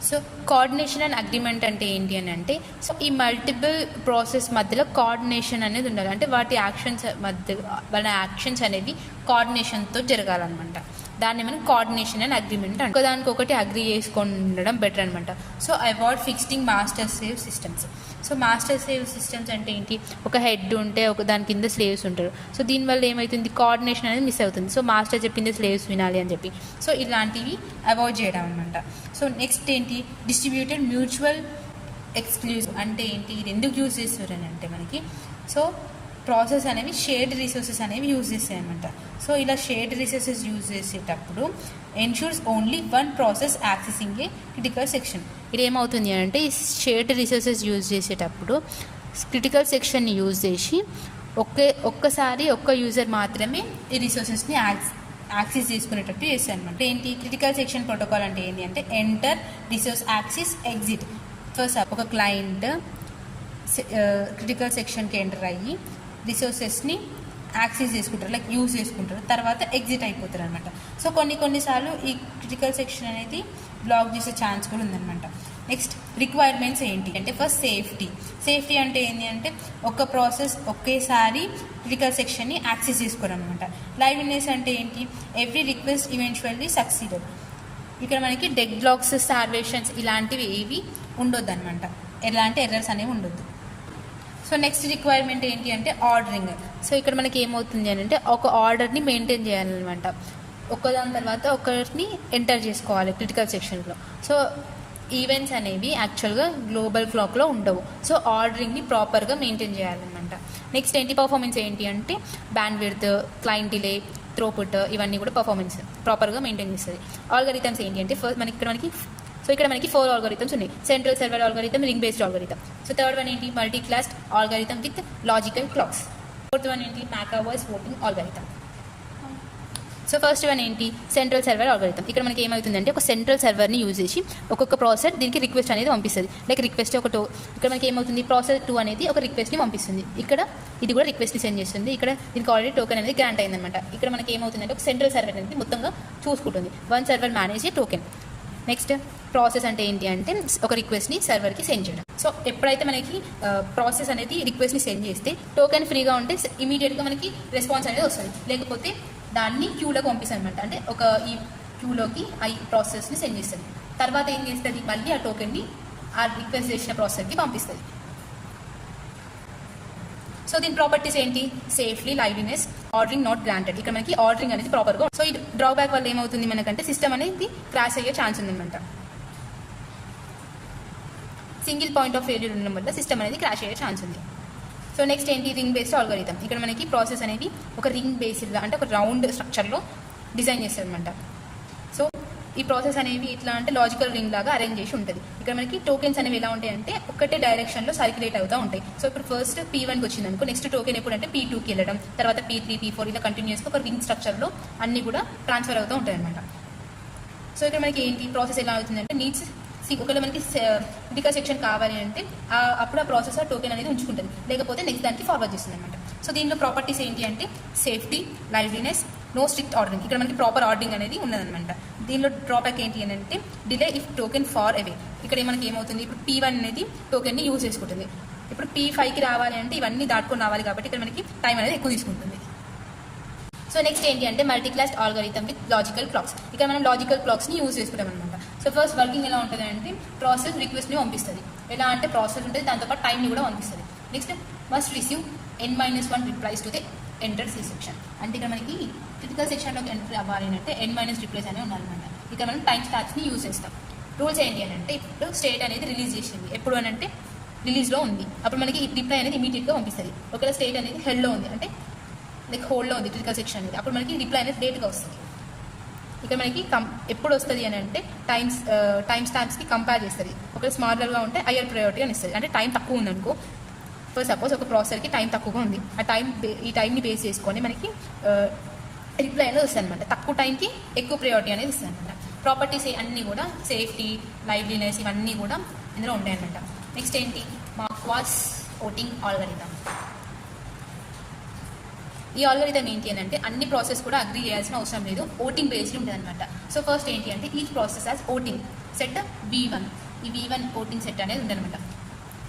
So coordination and agreement అంటే ఏంటి అని అంటే సో ఈ మల్టిపుల్ ప్రాసెస్ మధ్యలో కోఆర్డినేషన్ అనేది ఉండాలి. అంటే వాళ్ళ యాక్షన్స్ అనేవి కోఆర్డినేషన్తో జరగాలన్నమాట. దాన్ని మనం కోఆర్డినేషన్ అండ్ అగ్రిమెంట్ అంటే ఒకదానికి ఒకటి అగ్రి చేసుకొని ఉండడం బెటర్ అనమాట. So avoid fixing master slave systems. So master slave systems అంటే ఏంటి, ఒక హెడ్ ఉంటే ఒక దాని కింద స్లేవ్స్ ఉంటారు. సో దీనివల్ల ఏమవుతుంది, కోఆర్డినేషన్ అనేది మిస్ అవుతుంది. సో మాస్టర్ చెప్పింది స్లేవ్స్ వినాలి అని చెప్పి సో ఇలాంటివి అవాయిడ్ చేయడం అనమాట. సో నెక్స్ట్ ఏంటి, డిస్ట్రిబ్యూటెడ్ మ్యూచువల్ ఎక్స్క్లూజివ్ అంటే ఏంటి, ఇది ఎందుకు యూజ్ చేస్తారు అని అంటే మనకి సో ప్రాసెస్ అనేవి షేర్డ్ రిసోర్సెస్ అనేవి యూజ్ చేస్తాయి అనమాట. సో ఇలా షేర్డ్ రిసోర్సెస్ యూజ్ చేసేటప్పుడు ensures only one process accessing ఏ క్రిటికల్ సెక్షన్. ఇది ఏమవుతుంది అంటే ఈ షేర్డ్ రిసోర్సెస్ యూజ్ చేసేటప్పుడు క్రిటికల్ సెక్షన్ని యూజ్ చేసి ఒక్కసారి ఒక్క యూజర్ మాత్రమే ఈ రిసోర్సెస్ని యాక్సెస్ చేసుకునేటట్టు చేస్తాయి అనమాట. ఏంటి క్రిటికల్ సెక్షన్ ప్రోటోకాల్ అంటే ఏంటి అంటే enter, resource access, exit. First ఒక క్లయింట్ క్రిటికల్ సెక్షన్కి ఎంటర్ అయ్యి రిసోర్సెస్ని యాక్సెస్ చేసుకుంటారు, లైక్ యూజ్ చేసుకుంటారు, తర్వాత ఎగ్జిట్ అయిపోతారు అనమాట. సో కొన్నిసార్లు ఈ క్రిటికల్ సెక్షన్ అనేది బ్లాక్ చేసే ఛాన్స్ కూడా ఉందన్నమాట. నెక్స్ట్ రిక్వైర్మెంట్స్ ఏంటి అంటే ఫస్ట్ సేఫ్టీ అంటే ఏంటి అంటే ఒక ప్రాసెస్ ఒకేసారి క్రిటికల్ సెక్షన్ని యాక్సెస్ చేసుకోవడం అనమాట. లైవ్నెస్ అంటే ఏంటి, ఎవ్రీ రిక్వెస్ట్ ఈవెన్చువల్లీ సక్సీడెడ్. ఇక్కడ మనకి డెడ్ బ్లాక్స్, స్టార్వేషన్స్ ఇలాంటివి ఏవి ఉండొద్దు అనమాట, ఎలాంటి ఎర్రర్స్ అనేవి ఉండొద్దు. సో నెక్స్ట్ రిక్వైర్మెంట్ ఏంటి అంటే ఆర్డరింగ్. సో ఇక్కడ మనకి ఏమవుతుంది అని అంటే ఒక ఆర్డర్ని మెయింటైన్ చేయాలన్నమాట, ఒకదాని తర్వాత ఒకరిని ఎంటర్ చేసుకోవాలి క్రిటికల్ సెక్షన్లో. సో ఈవెంట్స్ అనేవి యాక్చువల్గా గ్లోబల్ క్లాక్లో ఉండవు. సో ఆర్డరింగ్ని ప్రాపర్గా మెయింటైన్ చేయాలన్నమాట. నెక్స్ట్ ఏంటి పర్ఫార్మెన్స్ ఏంటి అంటే బ్యాండ్విడ్త్, క్లయింట్ డిలే, త్రోపుట్ ఇవన్నీ కూడా పర్ఫార్మెన్స్ ప్రాపర్గా మెయింటైన్ చేస్తుంది. ఆల్గరిథమ్స్ ఏంటి అంటే ఫస్ట్ ఇక్కడ మనకి 4 ఆల్గరిథమ్స్ ఉన్నాయి. Central server algorithm, ring based algorithm. So third one ఏంటి multicast algorithm with logical clocks. Fourth one ఏంటి Maekawa's voting algorithm. So first one ఏంటి, సెంట్రల్ సర్వర్ ఆల్గోరిథం. ఇక్కడ మనకి ఏమవుతుందంటే ఒక సెంట్రల్ సర్వర్ని యూజ్ చేసి ఒక్కొక్క ప్రాసెస్ దీనికి రిక్వెస్ట్ అనేది పంపిస్తుంది. లైక్ రిక్వెస్ట్ ఇక్కడ మనకి ఏమవుతుంది, ప్రాసెస్ 2 అనేది ఒక రిక్వెస్ట్ని పంపిస్తుంది. ఇక్కడ ఇది కూడా రిక్వెస్ట్ని సెండ్ చేస్తుంది. ఇక్కడ దీనికి ఆల్రెడీ టోకెన్ అనేది గ్రాంట్ అయిందనమాట. ఇక్కడ మనకి ఏమవుతుందంటే ఒక సెంట్రల్ సర్వర్ అనేది మొత్తంగా చూసుకుంటుంది. వన్ సర్వర్ మేనేజ్ ఏ టోకెన్. నెక్స్ట్ ప్రాసెస్ అంటే ఏంటి అంటే ఒక రిక్వెస్ట్ని సర్వర్కి సెండ్ చేయడం. సో ఎప్పుడైతే మనకి ప్రాసెస్ అనేది రిక్వెస్ట్ని సెండ్ చేస్తే టోకెన్ ఫ్రీగా ఉంటే ఇమీడియట్గా మనకి రెస్పాన్స్ అనేది వస్తుంది. లేకపోతే దాన్ని క్యూలోకి పంపిస్తుంది అనమాట. అంటే ఒక ఈ క్యూలోకి ఈ ప్రాసెస్ని సెండ్ చేస్తుంది. తర్వాత ఏం చేస్తుంది, మళ్ళీ ఆ టోకెన్ని ఆ రిక్వెస్ట్ చేసిన ప్రాసెస్కి పంపిస్తుంది. సో దీని ప్రాపర్టీస్ ఏంటి, safely, liveliness, ordering not granted. ఇక్కడ మనకి ఆర్డరింగ్ అనేది ప్రాపర్గా. సో ఈ డ్రాబ్యాక్ వల్ల ఏమవుతుంది మనకంటే సిస్టమ్ అనేది క్రాష్ అయ్యే ఛాన్స్ ఉందన్నమాట. సింగిల్ పాయింట్ ఆఫ్ ఫెయిల్యూర్ ఉండడం వల్ల సిస్టమ్ అనేది క్రాష్ అయ్యే ఛాన్స్ ఉంది. సో నెక్స్ట్ ఏంటి, రింగ్ బేస్డ్ ఆల్గోరిథం. ఇక్కడ మనకి ప్రాసెస్ అనేది ఒక రింగ్ బేస్డ్గా అంటే ఒక రౌండ్ స్ట్రక్చర్లో డిజైన్ చేస్తుంది అనమాట. సో ఈ ప్రాసెస్ అనేవి ఇట్లా అంటే లాజికల్ రింగ్ లాగా అరేంజ్ చేసి ఉంటుంది. ఇక్కడ మనకి టోకెన్స్ అనేవి ఎలా ఉంటాయి అంటే ఒకటే డైరెక్షన్లో సర్క్యులేట్ అవుతూ ఉంటాయి. సో ఇప్పుడు ఫస్ట్ P1కి వచ్చింది అనుకో, నెక్స్ట్ టోకెన్ ఎప్పుడు అంటే P2కి వెళ్ళడం, తర్వాత P3, P4 ఇలా కంటిన్యూస్గా ఒక రింగ్ స్ట్రక్చర్లో అన్నీ కూడా ట్రాన్స్ఫర్ అవుతూ ఉంటాయి అనమాట. సో ఇక్కడ మనకి ఏంటి ప్రాసెస్ ఎలా అవుతుందంటే నీడ్స్ ఒకవేళ మనకి క్రిటికల్ సెక్షన్ కావాలి అంటే అప్పుడు ఆ ప్రాసెసర్ టోకెన్ అనేది ఉంచుకుంటుంది, లేకపోతే నెక్స్ట్ దానికి ఫార్వర్డ్ చేస్తుంది అనమాట. సో దీనిలో ప్రాపర్టీస్ ఏంటి అంటే safety, liveliness, no strict ordering. ఇక్కడ మనకి ప్రాపర్ ఆర్డరింగ్ అనేది ఉన్నదనమాట. దీనిలో డ్రాబ్యాక్ ఏంటి అని అంటే delay if token far away. ఇక్కడ మనకి ఏమవుతుంది, ఇప్పుడు P1 అనేది టోకెన్ని యూజ్ చేసుకుంటుంది. ఇప్పుడు P5కి రావాలి అంటే ఇవన్నీ దాటుకొని రావాలి కాబట్టి ఇక్కడ మనకి టైం అనేది ఎక్కువ తీసుకుంటుంది. సో నెక్స్ట్ ఏంటి అంటే multi class algorithm with logical clocks. ఇక్కడ మనం లాజికల్ క్లాక్స్ని యూజ్ చేసుకుంటాం అనమాట. సో ఫస్ట్ వర్కింగ్ ఎలా ఉంటుంది అంటే ప్రాసెస్ రిక్వెస్ట్ని పంపిస్తుంది. ఎలా అంటే ప్రాసెస్ ఉంటుంది, దాంతోపాటు టైంని కూడా పంపిస్తుంది. Next must receive n-1 replies to the enter C section. అంటే ఇక్కడ మనకి క్రిటికల్ సెక్షన్లోకి ఎంటర్ అవ్వాలి అంటే n- రిప్లైస్ అనేవి ఉండాలన్నమాట. ఇక్కడ మనం టైం స్టార్ట్స్ని యూజ్ చేస్తాం. రూల్స్ ఏంటి అని అంటే ఇప్పుడు స్టేట్ అనేది రిలీజ్ చేసింది, ఎప్పుడు అని అంటే రిలీజ్లో ఉంది, అప్పుడు మనకి రిప్లై అనేది ఇమీడియట్గా పంపిస్తుంది. ఒకవేళ స్టేట్ అనేది హెల్డ్లో ఉంది అంటే లైక్ హోల్డ్లో ఉంది క్రిటికల్ సెక్షన్ అనేది, అప్పుడు మనకి రిప్లై అనేది డేట్గా వస్తుంది. ఇక్కడ మనకి ఎప్పుడు వస్తుంది అని అంటే టైం స్టాంప్స్కి కంపేర్ చేస్తుంది. ఒకవేళ స్మార్లర్గా ఉంటే హయ్యర్ ప్రయారిటీ అని ఇస్తుంది. అంటే టైం తక్కువ ఉందనుకో, ఫర్ సపోజ్ ఒక ప్రాసెసర్కి టైం తక్కువగా ఉంది, ఆ ఈ టైంని బేస్ చేసుకొని మనకి రిప్లై అనేది వస్తుంది అనమాట. తక్కువ టైంకి ఎక్కువ ప్రయారిటీ అనేది ఇస్తుంది అనమాట. ప్రాపర్టీస్ అన్నీ కూడా సేఫ్టీ, లైవ్లీనెస్ ఇవన్నీ కూడా ఇందులో ఉంటాయి అనమాట. నెక్స్ట్ ఏంటి, మార్క్వాస్ ఓటింగ్ ఆల్గోరిథం. ఈ ఆల్గోరిథం ఏంటి అని అంటే అన్ని ప్రాసెస్ కూడా అగ్రీ చేయాల్సిన అవసరం లేదు, ఓటింగ్ బేస్డ్ ఉంటుంది అనమాట. సో ఫస్ట్ ఏంటి అంటే each process as voting set V1. ఈ V1 ఓటింగ్ సెట్ అనేది ఉందన్నమాట.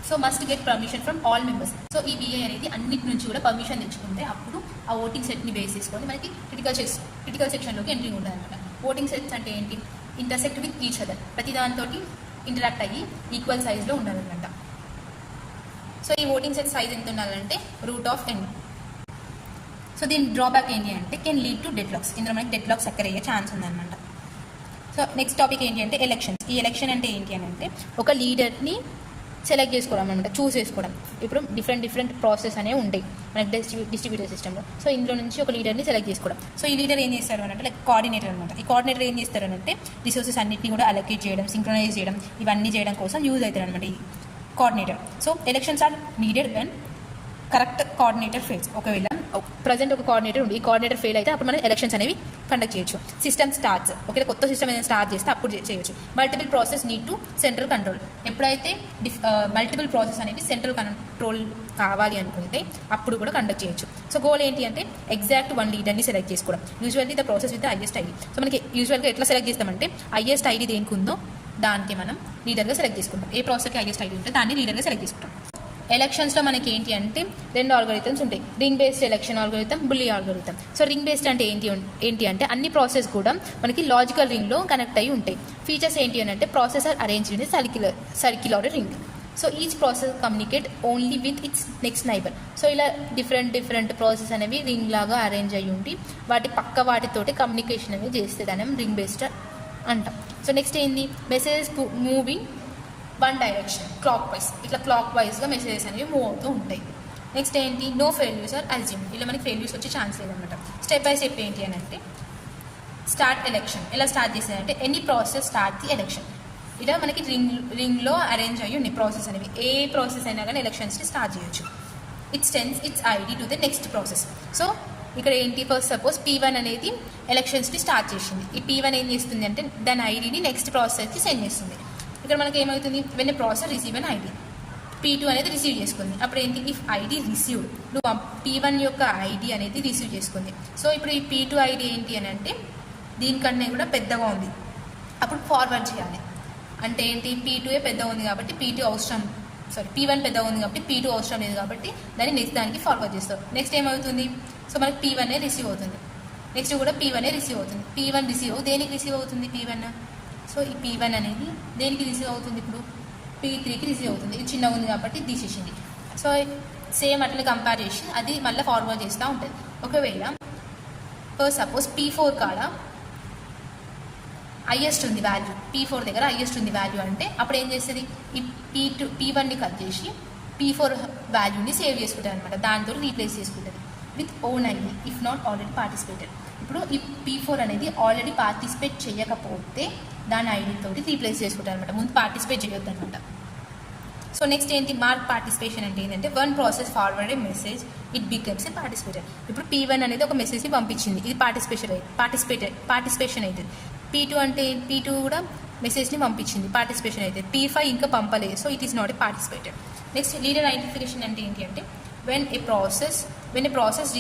So must get permission from all members. So ఈ VI అనేది అన్నిటి నుంచి కూడా పర్మిషన్ తెచ్చుకుంటే అప్పుడు ఆ ఓటింగ్ సెట్ని బేస్ చేసుకొని మనకి క్రిటికల్ సెక్షన్లోకి ఎంట్రీ ఉంటుంది అనమాట. ఓటింగ్ సెట్స్ అంటే ఏంటి, ఇంటర్సెక్ట్ విత్ ఈచ్ అదర్, ప్రతి దాంతో ఇంటరాక్ట్ అయ్యి ఈక్వల్ సైజ్లో ఉండాలన్నమాట. సో ఈ ఓటింగ్ సెట్ సైజ్ ఎంత ఉండాలంటే √n. సో దీని డ్రాబ్యాక్ ఏంటి అంటే కెన్ లీడ్ టు డెడ్లాక్స్. ఇందులో మనకి డెడ్లాక్స్ ఎక్కడ అయ్యే ఛాన్స్ ఉందన్నమాట. సో నెక్స్ట్ టాపిక్ ఏంటి అంటే ఎలక్షన్స్. ఈ ఎలక్షన్ అంటే ఏంటి అని అంటే ఒక లీడర్ని సెలెక్ట్ చేసుకోవడం అనమాట, చూస్ చేసుకోవడం. ఇప్పుడు డిఫరెంట్ ప్రాసెస్ అనేవి ఉంటాయి మనకి డిస్ట్రిబ్యూటర్ సిస్టంలో. సో ఇందులో నుంచి ఒక లీడర్ని సెలెక్ట్ చేసుకోవడం. సో ఈ లీడర్ ఏం చేస్తారు అంటే లైక్ కోఆర్డినేటర్ అనమాట. ఈ కోఆర్డినేటర్ ఏం చేస్తారు అంటే రిసోర్సెస్ అన్నింటినీ కూడా అలొకేట్ చేయడం, సింక్రనైజ్ చేయడం, ఇవన్నీ చేయడం కోసం యూజ్ అవుతారు అనమాట ఈ coordinator. So elections are needed when correct coordinator fails. ఒకవేళ ప్రజెంట్ ఒక కోఆర్డినేటర్ ఉంది, ఈ కోఆర్డినేటర్ ఫెయిల్ అయితే అప్పుడు మనం ఎలక్షన్స్ అనేవి కండక్ట్ చేయొచ్చు. సిస్టమ్ స్టార్ట్స్, ఒకవేళ కొత్త సిస్టమ్ ఏదైనా స్టార్ట్ చేస్తే అప్పుడు చేయొచ్చు. Multiple process need to central control. ఎప్పుడైతే మల్టిపుల్ ప్రాసెస్ అనేవి సెంట్రల్ కంట్రోల్ కావాలి అనుకుంటే అప్పుడు కూడా కండక్ట్ చేయొచ్చు. సో గోల్ ఏంటి అంటే ఎగ్జాక్ట్ వన్ లీడర్ని సెలెక్ట్ చేసుకోవడం. Usually the process with highest ID. So మనకి యూజువల్గా ఎట్లా సెలెక్ట్ చేస్తామంటే హైయెస్ట్ ఐడి దేనికి ఉందో దానికి మనం లీడర్గా సెలెక్ట్ చేసుకుంటాం. ఏ ప్రాసెస్కి హైయెస్ట్ ఐడి ఉంటే దాన్ని లీడర్గా సెలెక్ట్ చేసుకుంటాం. ఎలక్షన్స్లో మనకి ఏంటి అంటే 2 ఆల్గోరిథమ్స్ ఉంటాయి, ring based election algorithm, bully algorithm. So ring based అంటే ఏంటి అంటే అన్ని ప్రాసెస్ కూడా మనకి లాజికల్ రింగ్లో కనెక్ట్ అయ్యి ఉంటాయి. ఫీచర్స్ ఏంటి అని అంటే processor arrange in circle ring. So each process communicate only with its next neighbour. So ఇలా డిఫరెంట్ ప్రాసెస్ అనేవి రింగ్ లాగా అరేంజ్ అయ్యి ఉండి వాటితోటి కమ్యూనికేషన్ అనేది చేస్తే దాన్ని రింగ్ బేస్డ్ అంటాం. సో నెక్స్ట్ ఏంది, messages moving one direction clock wise. ఇట్లా క్లాక్ వైజ్గా మెసేజెస్ అనేవి మూవ్ అవుతూ ఉంటాయి. నెక్స్ట్ ఏంటి, నో ఫెయిల్యూర్స్ ఆర్ అజ్యూమ్. ఇలా మనకి ఫెయిల్యూర్స్ వచ్చే ఛాన్స్ లేదనమాట. స్టెప్ బై స్టెప్ ఏంటి అని అంటే స్టార్ట్ ఎలక్షన్. ఎలా స్టార్ట్ చేసేదంటే any process start the election. ఇలా మనకి రింగ్లో అరేంజ్ అయ్యి ఉన్నాయి ప్రాసెస్ అనేవి. ఏ ప్రాసెస్ అయినా కానీ ఎలక్షన్స్ని స్టార్ట్ చేయొచ్చు. It sends it's ID to the next process. So ఇక్కడ ఏంటి, ఫస్ట్ సపోజ్ P1 అనేది ఎలక్షన్స్ని స్టార్ట్ చేసింది. ఈ P1 ఏం చేస్తుంది అంటే దాని ఐడిని నెక్స్ట్ ప్రాసెస్కి సెండ్ చేస్తుంది. ఇక్కడ మనకి ఏమవుతుంది, when a process receive an ID, P2 అనేది రిసీవ్ చేసుకుంది. అప్పుడు ఏంటి, ఇఫ్ ఐడి రిసీవ్డ్, నువ్వు P1 యొక్క ఐడి అనేది రిసీవ్ చేసుకుంది. సో ఇప్పుడు ఈ P2 ఐడి ఏంటి అని అంటే దీనికన్నా కూడా పెద్దగా ఉంది, అప్పుడు ఫార్వర్డ్ చేయాలి. అంటే ఏంటి, P2 పెద్దగా ఉంది కాబట్టి P1 పెద్దగా ఉంది కాబట్టి P2 అవసరం లేదు కాబట్టి దాన్ని నెక్స్ట్ దానికి ఫార్వర్డ్ చేస్తాం. నెక్స్ట్ ఏమవుతుంది, సో మనకి P1 రిసీవ్ అవుతుంది, నెక్స్ట్ కూడా P1 రిసీవ్ అవుతుంది. P1 రిసీవ్ దేనికి రిసీవ్ అవుతుంది, P1. సో ఈ P1 అనేది దేనికి రిసీవ్ అవుతుంది, ఇప్పుడు P3కి రిసీవ్ అవుతుంది. ఇది చిన్నగా ఉంది కాబట్టి తీసేసింది. సో సేమ్ అట్లా కంపేర్ చేసి అది మళ్ళీ ఫార్వర్డ్ చేస్తూ ఉంటుంది. ఒకవేళ ఫస్ట్ సపోజ్ P4 కాడ హైయెస్ట్ ఉంది వాల్యూ, P4 దగ్గర హైయెస్ట్ ఉంది వాల్యూ అంటే అప్పుడు ఏం చేస్తుంది, ఈ P1ని కట్ చేసి P4 వాల్యూని సేవ్ చేసుకుంటుంది అనమాట. దాంతో రీప్లేస్ చేసుకుంటుంది with own ID if not already participated. ఇప్పుడు ఈ P4 అనేది ఆల్రెడీ పార్టిసిపేట్ చేయకపోతే దాని ఐడితో రీప్లేస్ చేసుకుంటారు అనమాట. ముందు పార్టిసిపేట్ చేయొద్దు అనమాట. సో నెక్స్ట్ ఏంటి, మార్క్ పార్టిసిపేషన్ అంటే ఏంటంటే one process forward A message it becomes a participator. ఇప్పుడు P1 అనేది ఒక మెసేజ్ని పంపించింది, ఇది పార్టిసిపేషన్ అవుతుంది. P2 అంటే P2 కూడా మెసేజ్ని పంపించింది, పార్టిసిపేషన్ అవుతుంది. P5 ఇంకా పంపలేదు, so it is not a participator. Next leader identification అంటే ఏంటి అంటే వెన్ ఏ ప్రాసెస్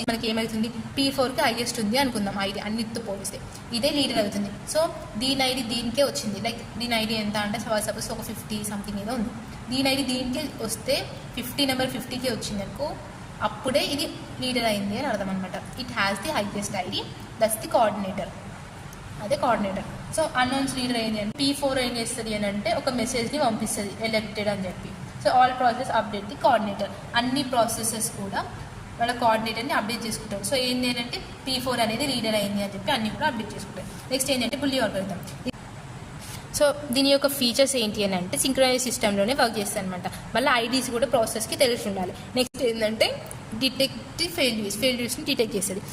మనకి ఏమవుతుంది, P4కి హైయెస్ట్ ఉంది అనుకుందాం ఐడి అన్నిటితో పోలిస్తే, ఇదే లీడర్ అవుతుంది. సో దీని ఐడి దీనికే వచ్చింది, లైక్ దీని ఐడి ఎంత అంటే సపోజ్ ఒక 50 సంథింగ్ ఏదో ఉంది, దీని ఐడి దీనికే వస్తే 50 నెంబర్ 50కే వచ్చింది అనుకో, అప్పుడే ఇది లీడర్ అయింది అని అర్థం అనమాట. It has the highest ID, that's the coordinator, అదే కోఆర్డినేటర్. సో అన్నౌన్స్ లీడర్ అయింది అంటే P4 ఏం చేస్తుంది అని అంటే ఒక మెసేజ్ని పంపిస్తుంది ఎలెక్టెడ్ అని చెప్పి. So all process update the coordinator, అన్ని ప్రాసెసెస్ కూడా వాళ్ళ కోఆర్డినేటర్ని అప్డేట్ చేసుకుంటారు. సో ఏంటి అంటే P4 అనేది లీడర్ అయింది అని చెప్పి అన్ని కూడా అప్డేట్ చేసుకుంటారు. నెక్స్ట్ ఏంటంటే బుల్లి ఆల్గోరిథం. సో దీని యొక్క ఫీచర్స్ ఏంటి అని అంటే సింక్రనైజ్ సిస్టంలోనే వర్క్ చేస్తాయి అనమాట. మళ్ళీ ఐడీస్ కూడా ప్రాసెస్కి తెలిసి ఉండాలి. నెక్స్ట్ ఏంటంటే డిటెక్ట్ ఫెయిల్యూర్స్ని డిటెక్ట్ చేస్తుంది.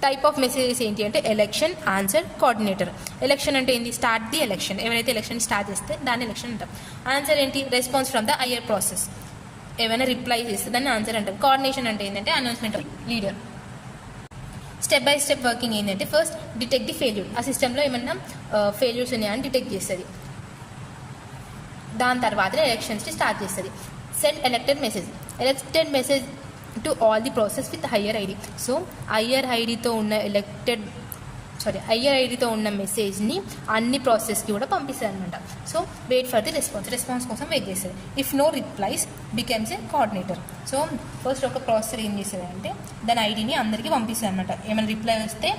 టైప్ ఆఫ్ మెసేజెస్ ఏంటి అంటే ఎలక్షన్, ఆన్సర్, కోఆర్డినేటర్. ఎలక్షన్ అంటే ఏంటి, స్టార్ట్ ది ఎలక్షన్, ఎవరైతే ఎలక్షన్ స్టార్ట్ చేస్తే దాన్ని ఎలక్షన్ అంటాం. ఆన్సర్ ఏంటి, response from the higher process, ఏమైనా రిప్లై చేస్తే దాన్ని ఆన్సర్ అంటాం. కోఆర్డినేషన్ అంటే ఏంటంటే announcement of leader. Step by step working ఏంటంటే ఫస్ట్ డిటెక్ట్ ది ఫెయిల్యూర్, ఆ సిస్టంలో ఏమన్నా ఫెయిల్యూర్స్ ఉన్నాయని డిటెక్ట్ చేస్తుంది. దాని తర్వాత ఎలక్షన్స్ని స్టార్ట్ చేస్తుంది. Send elected message to all the process with higher ID. So higher ఐడితో ఉన్న మెసేజ్ని అన్ని ప్రాసెస్కి కూడా పంపిస్తుంది అనమాట. So wait for the response కోసం వెయిట్ చేస్తుంది. If no replies becomes a coordinator. So first ఒక ప్రాసెసర్ ఏం చేస్తుంది అంటే దాని ఐడిని అందరికీ పంపిస్తుంది అనమాట. ఏమైనా రిప్లై వస్తే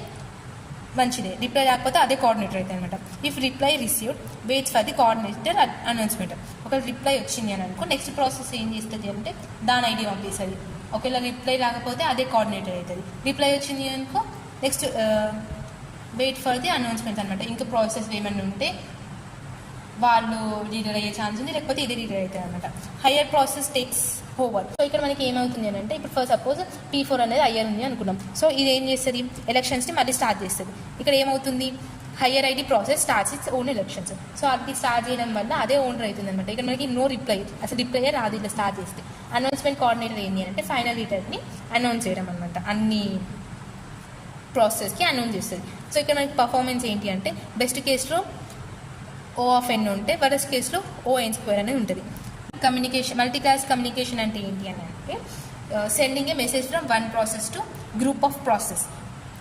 మంచిదే, రిప్లై రాకపోతే అదే కోఆర్డినేటర్ అవుతుంది అనమాట. If reply received weights for the coordinator announcement. ఒక రిప్లై వచ్చింది అని అనుకో, నెక్స్ట్ ప్రాసెస్ ఏం చేస్తుంది అంటే దాని ఐడి పంపిస్తుంది. ఒకవేళ రిప్లై రాకపోతే అదే కోఆర్డినేటర్ అవుతుంది. రిప్లై వచ్చింది అనుకో next wait for the announcement అనమాట. ఇంకా ప్రాసెస్ ఏమైనా ఉంటే వాళ్ళు లీడర్ అయ్యే ఛాన్స్ ఉంది, లేకపోతే ఇదే లీడర్ అవుతుంది అనమాట. Higher process takes over. So ఇక్కడ మనకి ఏమవుతుంది అని అంటే ఇప్పుడు ఫస్ట్ సపోజ్ P4 అనేది హయ్యర్ ఉంది అనుకున్నాం. సో ఇది ఏం చేస్తుంది, ఎలక్షన్స్ని మళ్ళీ స్టార్ట్ చేస్తుంది. ఇక్కడ ఏమవుతుంది, higher ID process starts its own elections. So అది స్టార్ట్ చేయడం వల్ల అదే ఓనర్ అవుతుంది అనమాట. ఇక్కడ మనకి నో రిప్లై, అసలు రిప్లై రాదు ఇలా స్టార్ట్ చేస్తే. అనౌన్స్మెంట్ కోఆర్డినేటర్ ఏంటి అంటే ఫైనల్ లీడర్ని అనౌన్స్ చేయడం అనమాట, అన్ని ప్రాసెస్కి అనౌన్స్ చేస్తుంది. సో ఇక్కడ మనకి పర్ఫార్మెన్స్ ఏంటి అంటే బెస్ట్ కేసులో O(n) ఉంటే వరస్ట్ కేసులో O(n)² అనేది ఉంటుంది. కమ్యూనికేషన్, మల్టీ క్లాస్ కమ్యూనికేషన్ అంటే ఏంటి అని అంటే sending a message from one process to group of process.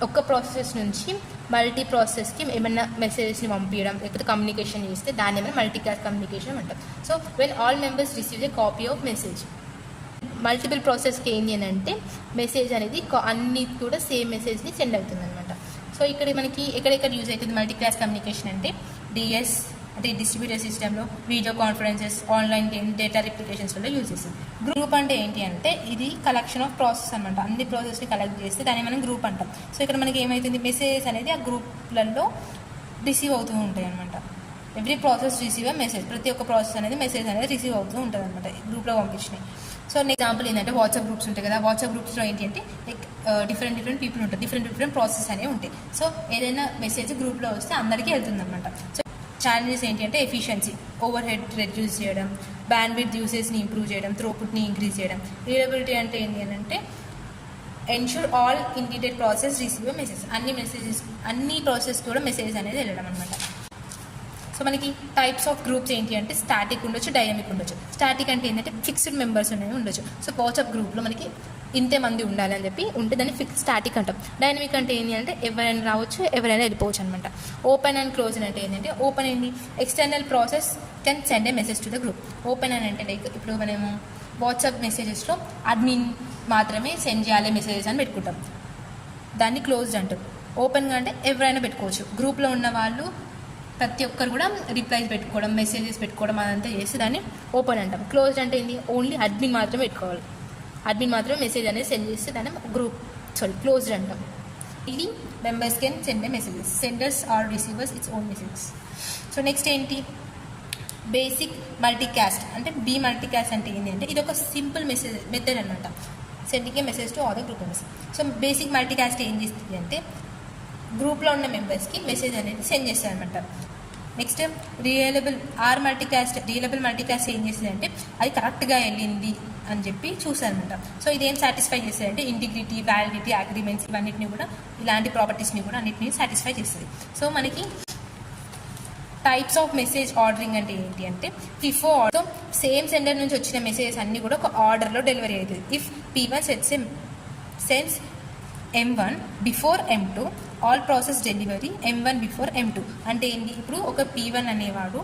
ఒక్క ప్రాసెస్ నుంచి మల్టీ ప్రాసెస్కి ఏమైనా మెసేజెస్ని పంపించడం లేకపోతే కమ్యూనికేషన్ చేస్తే దాన్ని ఏమైనా మల్టీ క్లాస్ కమ్యూనికేషన్ అంటాం. So when all members receive a copy of message. Multiple ప్రాసెస్కి ఏంటి అని అంటే మెసేజ్ అనేది అన్ని కూడా సేమ్ మెసేజ్ని సెండ్ అవుతుంది అనమాట. సో ఇక్కడ మనకి ఎక్కడెక్కడ యూజ్ అవుతుంది మల్టీ క్లాస్ కమ్యూనికేషన్ అంటే DS అంటే డిస్ట్రిబ్యూటర్ సిస్టంలో, video conferences, online game, data రిప్లికేషన్స్లో యూజ్ చేస్తుంది. గ్రూప్ అంటే ఏంటి అంటే ఇది కలెక్షన్ ఆఫ్ ప్రాసెస్ అనమాట. అన్ని ప్రాసెస్ని కలెక్ట్ చేస్తే దాన్ని మనం గ్రూప్ అంటాం. సో ఇక్కడ మనకి ఏమవుతుంది, మెసేజెస్ అనేది ఆ గ్రూప్లలో రిసీవ్ అవుతూ ఉంటాయి అనమాట. Every process receive a message, ప్రతి ఒక్క ప్రాసెస్ అనేది మెసేజ్ అనేది రిసీవ్ అవుతూ ఉంటుంది అనమాట గ్రూప్లో పంపించినాయి. సో ఎగ్జాంపుల్ ఏంటంటే వాట్సాప్ గ్రూప్స్ ఉంటాయి కదా, వాట్సాప్ గ్రూప్స్లో ఏంటి అంటే లైక్ డిఫరెంట్ పీపుల్ ఉంటారు, డిఫరెంట్ ప్రాసెస్ అనేవి ఉంటాయి. సో ఏదైనా మెసేజ్ గ్రూప్లో వస్తే అందరికీ వెళ్తుంది అనమాట. సో ఛాలెంజెస్ ఏంటి అంటే ఎఫిషియన్సీ, ఓవర్ హెడ్ రెడ్యూస్ చేయడం, బ్యాండ్విడ్త్ యూసేజ్ని ఇంప్రూవ్ చేయడం, త్రూపుట్ని ఇంక్రీజ్ చేయడం. రీడబిలిటీ అంటే ఏంటి అని అంటే ensure all integrated process receive message, అన్ని ప్రాసెస్ కూడా మెసేజ్ అనేది వెళ్ళడం అనమాట. సో మనకి టైప్స్ ఆఫ్ గ్రూప్స్ ఏంటి అంటే స్టాటిక్ ఉండొచ్చు, డైనమిక్ ఉండొచ్చు. స్టాటిక్ అంటే ఏంటంటే ఫిక్స్డ్ మెంబర్స్ అనేవి ఉండొచ్చు. సో వాట్సాప్ గ్రూప్లో మనకి ఇంతే మంది ఉండాలి అని చెప్పి ఉంటే దాన్ని స్టాటిక్ అంటాం. డైనమిక్ అంటే ఏంటి అంటే ఎవరైనా రావచ్చు, ఎవరైనా వెళ్ళిపోవచ్చు అనమాట. ఓపెన్ అండ్ క్లోజ్ అంటే ఏంటంటే ఓపెన్ ఏంటి external process can send A message to the group. Open అని అంటే లైక్ ఇప్పుడు మనము వాట్సాప్ మెసేజెస్లో అడ్మిన్ మాత్రమే సెండ్ చేయాలి మెసేజెస్ అని పెట్టుకుంటాం, దాన్ని క్లోజ్డ్ అంటారు. ఓపెన్గా అంటే ఎవరైనా పెట్టుకోవచ్చు. గ్రూప్లో ఉన్న వాళ్ళు ప్రతి ఒక్కరు కూడా రిప్లైస్ పెట్టుకోవడం, మెసేజెస్ పెట్టుకోవడం అదంతా చేసి దాన్ని ఓపెన్ అంటాం. క్లోజ్డ్ అంటే ఏంటి ఓన్లీ అడ్మిన్ మాత్రమే పెట్టుకోవాలి, అడ్మిన్ మాత్రమే మెసేజ్ అనేది సెండ్ చేస్తే దాన్ని క్లోజ్డ్ అంటాం. ఇది members can send a messages, senders are receivers its own messages. So next ఏంటి బేసిక్ మల్టీకాస్ట్ అంటే బీ మల్టీకాస్ట్ అంటే ఏంటి అంటే ఇది ఒక సింపుల్ మెథడ్ అనమాట, sending a message to all group members. So basic multicast ఏం చేస్తుంది అంటే గ్రూప్లో ఉన్న మెంబర్స్కి మెసేజ్ అనేది సెండ్ చేస్తారు అనమాట. నెక్స్ట్ రియలబుల్ మల్టీకాస్ట్ ఏం చేస్తుంది అంటే అది కరెక్ట్గా వెళ్ళింది అని చెప్పి చూసారనమాట. సో ఇదేం సాటిస్ఫై చేస్తుంది అంటే ఇంటిగ్రిటీ, వ్యాలిడిటీ, అగ్రిమెంట్స్ ఇవన్నిటిని కూడా ఇలాంటి ప్రాపర్టీస్ని కూడా అన్నిటిని సాటిస్ఫై చేస్తుంది. సో మనకి టైప్స్ ఆఫ్ మెసేజ్ ఆర్డరింగ్ అంటే ఏంటి అంటే ఫిఫో ఆర్డర్ సేమ్ సెండర్ నుంచి వచ్చిన మెసేజెస్ అన్నీ కూడా ఒక ఆర్డర్లో డెలివరీ అవుతుంది. If P1 sense M1 before M2 all process delivery M1 before M2 అంటే ఏంటి ఇప్పుడు ఒక P1 అనేవాడు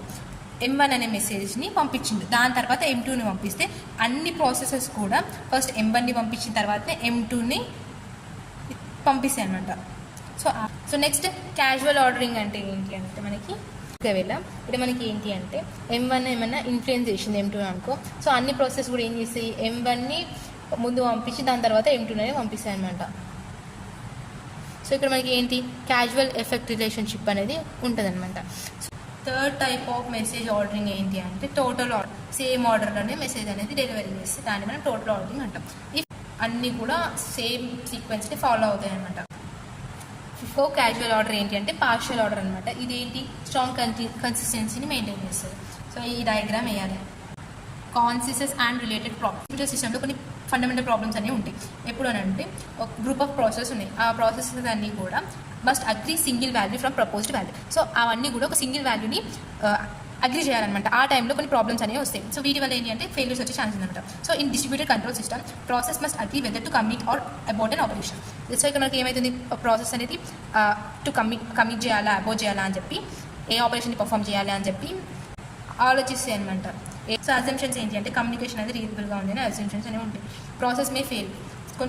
M1 అనే మెసేజ్ని పంపించింది, దాని తర్వాత M2ని పంపిస్తే అన్ని ప్రాసెసెస్ కూడా ఫస్ట్ M1ని పంపించిన తర్వాతనే M2ని పంపిస్తాయి అనమాట. సో నెక్స్ట్ క్యాజువల్ ఆర్డరింగ్ అంటే ఏంటి అంటే మనకి వెళ్ళాం ఇప్పుడు మనకి ఏంటి అంటే M1 ఏమన్నా ఇన్ఫ్లుయెన్స్ చేసింది M2 అనుకో, సో అన్ని ప్రాసెస్ కూడా ఏం చేస్తాయి M1ని ముందు పంపించి దాని తర్వాత M2ని పంపిస్తాయి అనమాట. సో ఇక్కడ మనకి ఏంటి క్యాజువల్ ఎఫెక్ట్ రిలేషన్షిప్ అనేది ఉంటుంది అనమాట. Third type of message ordering ఏంటి అంటే టోటల్ ఆర్డర్, సేమ్ ఆర్డర్లోనే మెసేజ్ అనేది డెలివరీ చేస్తే దాన్ని మనం టోటల్ ఆర్డరింగ్ అంటాం. ఇఫ్ అన్నీ కూడా సేమ్ సీక్వెన్స్ని ఫాలో అవుతాయి అనమాట. ఫిఫో క్యాజువల్ ఆర్డర్ ఏంటి అంటే పార్షియల్ ఆర్డర్ అనమాట. ఇదేంటి స్ట్రాంగ్ కన్సిస్టెన్సీని మెయింటైన్ చేస్తుంది. సో ఈ డయాగ్రామ్ వేయాలి. కాన్సిసెస్ అండ్ రిలేటెడ్ ప్రాబ్లమ్స్ కంప్యూటర్ సిస్టంలో కొన్ని ఫండమెంటల్ ప్రాబ్లమ్స్ అనేవి ఉంటాయి. ఎప్పుడు అని అంటే ఒక గ్రూప్ ఆఫ్ ప్రాసెస్ ఉన్నాయి, ఆ ప్రాసెసెస్ అన్నీ కూడా must agree single value from proposed value. So అవన్నీ కూడా ఒక సింగిల్ వాల్యూని అగ్రీ చేయాలన్నమాట. ఆ టైంలో కొన్ని ప్రాబ్లమ్స్ అనేవి వస్తాయి. సో వీటి వల్ల ఏంటి అంటే ఫెయిల్యూర్స్ వచ్చే ఛాన్స్ ఉందన్నమాట. So in distributed control system process must agree whether to commit or abort an operation. So ఇక్కడ మనకి ఏమవుతుంది ప్రాసెస్ అనేది టు కమిట్ చేయాలా, అబౌట్ చేయాలా అని చెప్పి ఏ ఆపరేషన్ని పర్ఫామ్ చేయాలి అని చెప్పి ఆలోచిస్తాయి అనమాట. సో అజంప్షన్స్ ఏంటి అంటే కమ్యూనికేషన్ అనేది రీజనబుల్గా ఉంది అని అజంప్షన్స్ అనేవి ఉంటాయి. ప్రాసెస్ మే ఫెయిల్,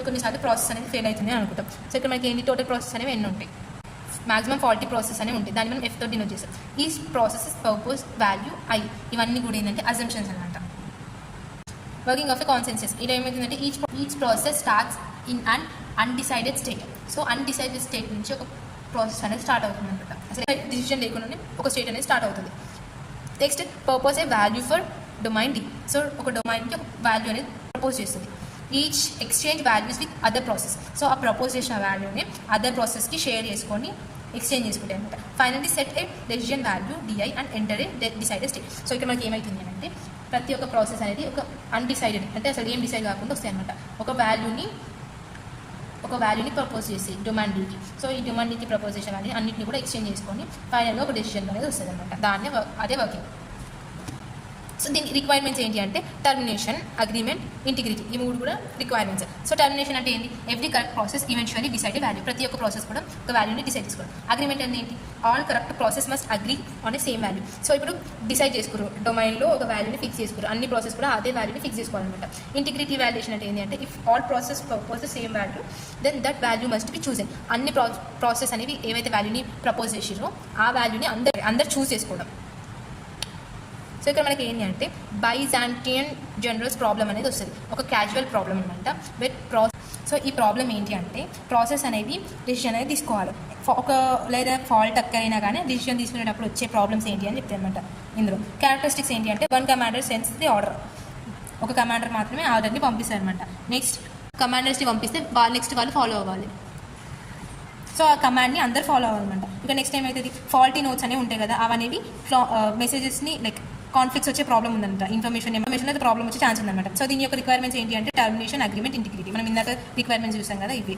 కొన్నిసార్లు ప్రాసెస్ అనేది ఫెయిల్ అవుతుంది అని అనుకుంటాం. సో ఇక్కడ మనకి ఏంటి టోటల్ ప్రాసెస్ అనేవి ఎన్ని ఉంటాయి, మాక్సిమం 40 ప్రాసెస్ అనేవి ఉంటాయి. దాన్ని మనం F తో డినోట్ చేస్తాం. ఈ ప్రాసెసెస్ పర్పస్ వాల్యూ I ఇవన్నీ కూడా ఏంటంటే అజంప్షన్స్ అనమాట. వర్కింగ్ ఆఫ్ ఎ కాన్సెన్సస్ ఇలా ఏమవుతుందంటే each process starts in an undecided state. So undecided state నుంచి ఒక ప్రాసెస్ అనేది స్టార్ట్ అవుతుంది అనమాట. అసలు డిసిషన్ లేకుండానే ఒక స్టేట్ అనేది స్టార్ట్ అవుతుంది. Next purpose A value for domain D. So ఒక డొమైన్కి ఒక వాల్యూ అనేది ప్రపోజ్ చేస్తుంది. Each exchange values with other process. So ఆ ప్రపోజ్ చేసిన వాల్యూని అదర్ ప్రాసెస్కి షేర్ చేసుకొని ఎక్స్చేంజ్ చేసుకుంటాయి అనమాట. Finally set A decision value DI and enter a decided state. So ఇక్కడ మనకి ఏమవుతుంది అంటే ప్రతి ఒక్క ప్రాసెస్ అనేది ఒక అన్డిసైడెడ్ అంటే అసలు ఏం డిసైడ్ కాకుండా వస్తాయి అనమాట. ఒక వాల్యూని ప్రపోజ్ చేసి డొమైన్ Dకి. సో ఈ డొమైన్ Dకి ప్రపోజ్ చేసిన వాల్యూని అన్నింటినీ కూడా ఎక్స్చేంజ్ చేసుకొని ఫైనల్గా ఒక డెసిషన్ అనేది వస్తుంది అనమాట. దాన్నే అదే వర్కింగ్. సో దీని రిక్వైర్మెంట్స్ ఏంటి అంటే టర్మినేషన్, అగ్రిమెంట్, ఇంటిగ్రిటీ ఈ మూడు కూడా రిక్వైర్మెంట్స్. సో టర్మినేషన్ అంటే ఏంటి every correct process eventually decide value, ప్రతి ఒక్క ప్రాసెస్ కూడా ఒక వాల్యూని డిసైడ్ చేసుకోవడం. అగ్రిమెంట్ అంటే ఏంటి all correct process must agree on a same value. So ఇప్పుడు డిసైడ్ చేసుకున్నారు డొమైన్లో ఒక వాల్యూని ఫిక్స్ చేసుకున్నారు, అన్ని ప్రాసెస్ కూడా అదే వాల్యూని ఫిక్స్ చేసుకోవాలన్నమాట. ఇంటిగ్రిటీ వాల్యుయేషన్ అంటే ఏంటి అంటే if all process propose the same value then that value must be chosen. అన్ని ప్రాసెస్ అనేవి ఏవైతే వాల్యూని ప్రపోజ్ చేసిరో ఆ వాల్యూని అందరు చూస్ చేసుకోవడం. సో ఇక్కడ మనకి ఏంటి అంటే బైజాంటియన్ జనరల్స్ ప్రాబ్లం అనేది వస్తుంది, ఒక క్యాజువల్ ప్రాబ్లం అనమాట. సో ఈ ప్రాబ్లం ఏంటి అంటే ప్రాసెస్ అనేది డిసిషన్ అనేది తీసుకోవాలి. ఒక లేదా ఫాల్ట్ అక్కరైనా కానీ డిసిషన్ తీసుకునేటప్పుడు వచ్చే ప్రాబ్లమ్స్ ఏంటి అని చెప్తాయి అనమాట. ఇందులో క్యారెక్టరిస్టిక్స్ ఏంటి అంటే one commander sense the order, ఒక కమాండర్ మాత్రమే ఆర్డర్ని పంపిస్తారు అనమాట. నెక్స్ట్ కమాండర్స్ని పంపిస్తే నెక్స్ట్ వాళ్ళు ఫాలో అవ్వాలి. సో ఆ కమాండ్ని అందరు ఫాలో అవ్వాలన్నమాట. ఇక నెక్స్ట్ ఏమవుతుంది ఫాల్టీ నోట్స్ అనేవి ఉంటాయి కదా, అవనేవి మెసేజెస్ని లైక్ కాన్ఫ్లిక్ట్స్ వచ్చే ప్రాబ్లం ఉందంట, ఇన్ఫర్మేషన్ అయితే ప్రాబ్లం వచ్చే ఛాన్స్ ఉందన్నమాట. సో దీని యొక్క రిక్వైర్మెంట్స్ ఏంటి అంటే టర్మినేషన్, అగ్రిమెంట్, ఇంటిగ్రిటీ. మనం ఇందాక రిక్వైర్మెంట్స్ చూసాం కదా ఇవి.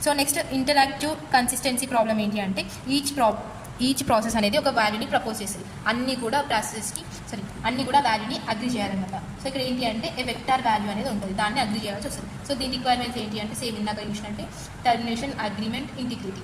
So next interactive consistency problem ఏంటి అంటే ఈచ్ ప్రాసెస్ అనేది ఒక వాల్యూని ప్రపోజ్ చేస్తుంది. అన్నీ కూడా వాల్యూని అగ్రి చేయాలన్నమాట. సో ఇక్కడ ఏంటి అంటే ఏ వెక్టార్ వాల్యూ అనేది ఉంటుంది, దాన్ని అగ్రి చేయాల్సి వస్తుంది. సో దీని రిక్వైర్మెంట్స్ ఏంటి అంటే సేమ్ ఇందాక చూసినట్టే టర్మినేషన్, అగ్రిమెంట్, ఇంటిగ్రిటీ.